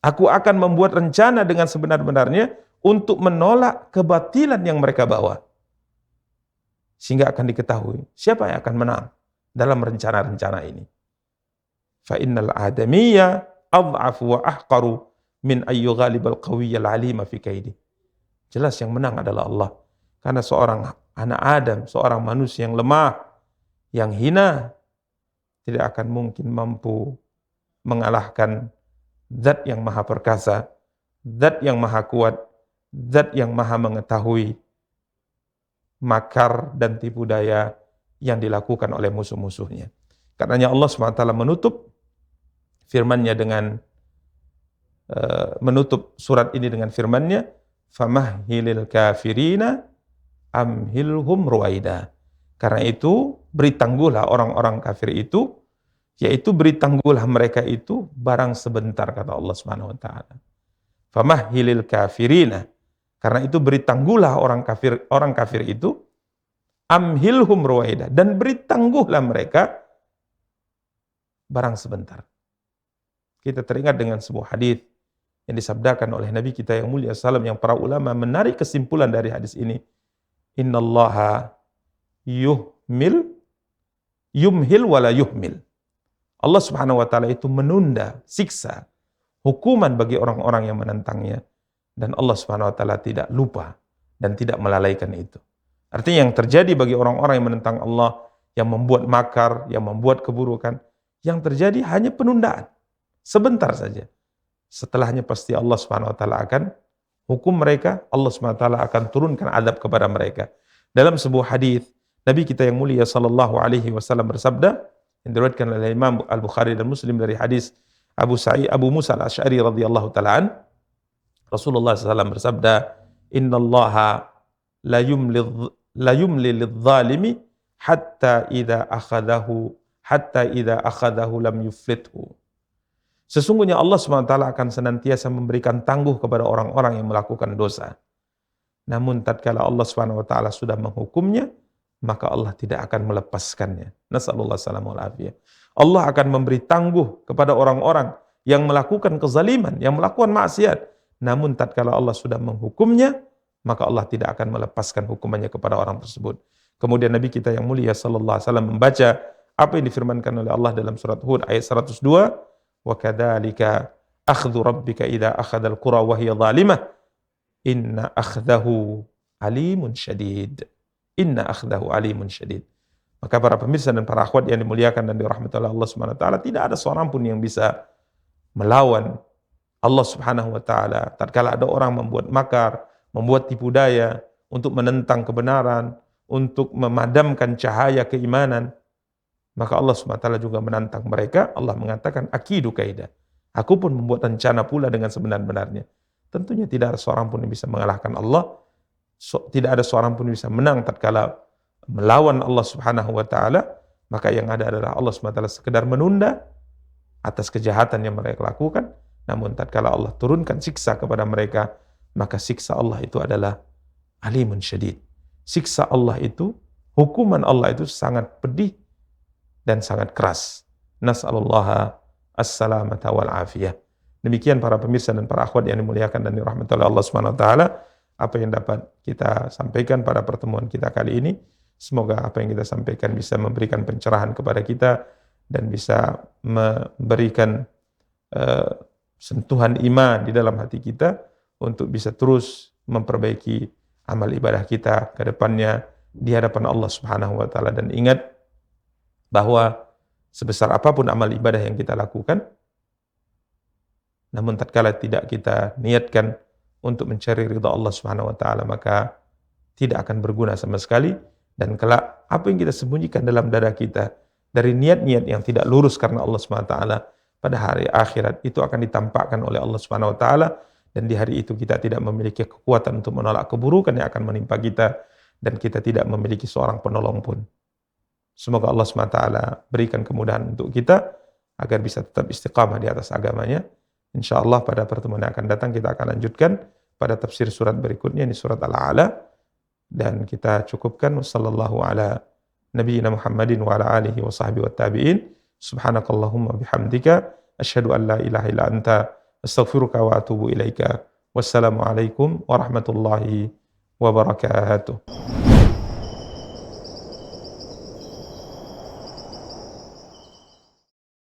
Aku akan membuat rencana dengan sebenar-benarnya untuk menolak kebatilan yang mereka bawa. Sehingga akan diketahui siapa yang akan menang dalam rencana-rencana ini. Fa innal adamiyya adhafu wa ahqaru min ayyu ghalibal qawiyyal alima fi kaidi. Jelas yang menang adalah Allah. Karena seorang anak Adam, seorang manusia yang lemah, yang hina, tidak akan mungkin mampu mengalahkan Zat yang maha perkasa, Zat yang maha kuat, Zat yang maha mengetahui makar dan tipu daya yang dilakukan oleh musuh-musuhnya. Karenanya Allah SWT menutup firman-Nya dengan menutup surat ini dengan firman-Nya, famahhilil kafirina amhilhum ruwaida. Karena itu beri tangguhlah orang-orang kafir itu, yaitu beri tangguhlah mereka itu barang sebentar, kata Allah Subhanahu wa taala. Famahhilil kafirina. Karena itu beri tangguhlah orang kafir itu, amhilhum ruwaida, dan beri tangguhlah mereka barang sebentar. Kita teringat dengan sebuah hadis yang disabdakan oleh Nabi kita yang mulia sallam, yang para ulama menarik kesimpulan dari hadis ini. Innallaha yumhil wala yuhmil. Allah Subhanahu wa taala itu menunda siksa, hukuman bagi orang-orang yang menentangnya, dan Allah Subhanahu wa taala tidak lupa dan tidak melalaikan itu. Artinya yang terjadi bagi orang-orang yang menentang Allah, yang membuat makar, yang membuat keburukan, yang terjadi hanya penundaan sebentar saja. Setelahnya pasti Allah Subhanahu wa taala akan hukum mereka, Allah Subhanahu wa taala akan turunkan azab kepada mereka. Dalam sebuah hadis Nabi kita yang mulia sallallahu alaihi wasallam bersabda, yang diriwayatkan oleh Imam Al-Bukhari dan Muslim dari hadis Abu Musa Al-Asy'ari radhiyallahu ta'ala an, Rasulullah SAW bersabda, innallaha la yumli lidh-dhalimi hatta hatta idza akhadhahu lam yuflithu. Sesungguhnya Allah SWT akan senantiasa memberikan tangguh kepada orang-orang yang melakukan dosa. Namun tatkala Allah SWT sudah menghukumnya, maka Allah tidak akan melepaskannya. Nasallallahu salamul afiyah. Allah akan memberi tangguh kepada orang-orang yang melakukan kezaliman, yang melakukan maksiat. Namun tatkala Allah sudah menghukumnya, maka Allah tidak akan melepaskan hukumannya kepada orang tersebut. Kemudian Nabi kita yang mulia sallallahu alaihi wasallam membaca apa yang difirmankan oleh Allah dalam surat Hud ayat 102, wa kadzalika akhdhu rabbika idza akhadhal qura wa hiya zalimah inna akhdahu alimun syadid. Inna akhdahu alimun syadid. Maka para pemirsa dan para akhwat yang dimuliakan dan dirahmati oleh Allah Subhanahu wa taala, tidak ada seorang pun yang bisa melawan Allah Subhanahu wa taala tatkala ada orang membuat makar, membuat tipu daya untuk menentang kebenaran, untuk memadamkan cahaya keimanan. Maka Allah Subhanahu wa taala juga menantang mereka. Allah mengatakan akidu kaida. Aku pun membuat rencana pula dengan sebenar-benarnya. Tentunya tidak ada seorang pun yang bisa mengalahkan Allah. Tidak ada seorang pun yang bisa menang tatkala melawan Allah Subhanahu wa taala. Maka yang ada adalah Allah Subhanahu wa taala sekedar menunda atas kejahatan yang mereka lakukan. Namun tatkala Allah turunkan siksa kepada mereka, maka siksa Allah itu adalah alimun syadid. Siksa Allah itu, hukuman Allah itu sangat pedih dan sangat keras. Nas'alullaha as-salamata wal afiyah. Demikian para pemirsa dan para akhwat yang dimuliakan dan dirahmati oleh Allah Subhanahu wa taala, apa yang dapat kita sampaikan pada pertemuan kita kali ini. Semoga apa yang kita sampaikan bisa memberikan pencerahan kepada kita dan bisa memberikan sentuhan iman di dalam hati kita untuk bisa terus memperbaiki amal ibadah kita ke depannya di hadapan Allah Subhanahu wa taala. Dan ingat bahwa sebesar apapun amal ibadah yang kita lakukan, namun tatkala tidak kita niatkan untuk mencari ridha Allah Subhanahu wa taala, maka tidak akan berguna sama sekali. Dan kelak apa yang kita sembunyikan dalam dada kita dari niat-niat yang tidak lurus karena Allah Subhanahu wa taala, pada hari akhirat itu akan ditampakkan oleh Allah Subhanahu wa taala, dan di hari itu kita tidak memiliki kekuatan untuk menolak keburukan yang akan menimpa kita, dan kita tidak memiliki seorang penolong pun. Semoga Allah Subhanahu wa taala berikan kemudahan untuk kita agar bisa tetap istiqamah di atas agamanya. Insyaallah pada pertemuan yang akan datang kita akan lanjutkan pada tafsir surat berikutnya, ini surat Al-A'la, dan kita cukupkan. Wassallallahu ala nabiyyina Muhammadin wa ala alihi wa sahbihi wa tabi'in. Subhanakallahumma bihamdika asyhadu an la ilaha illa anta astaghfiruka wa atubu ilaika. Wassalamu alaikum warahmatullahi wabarakatuh.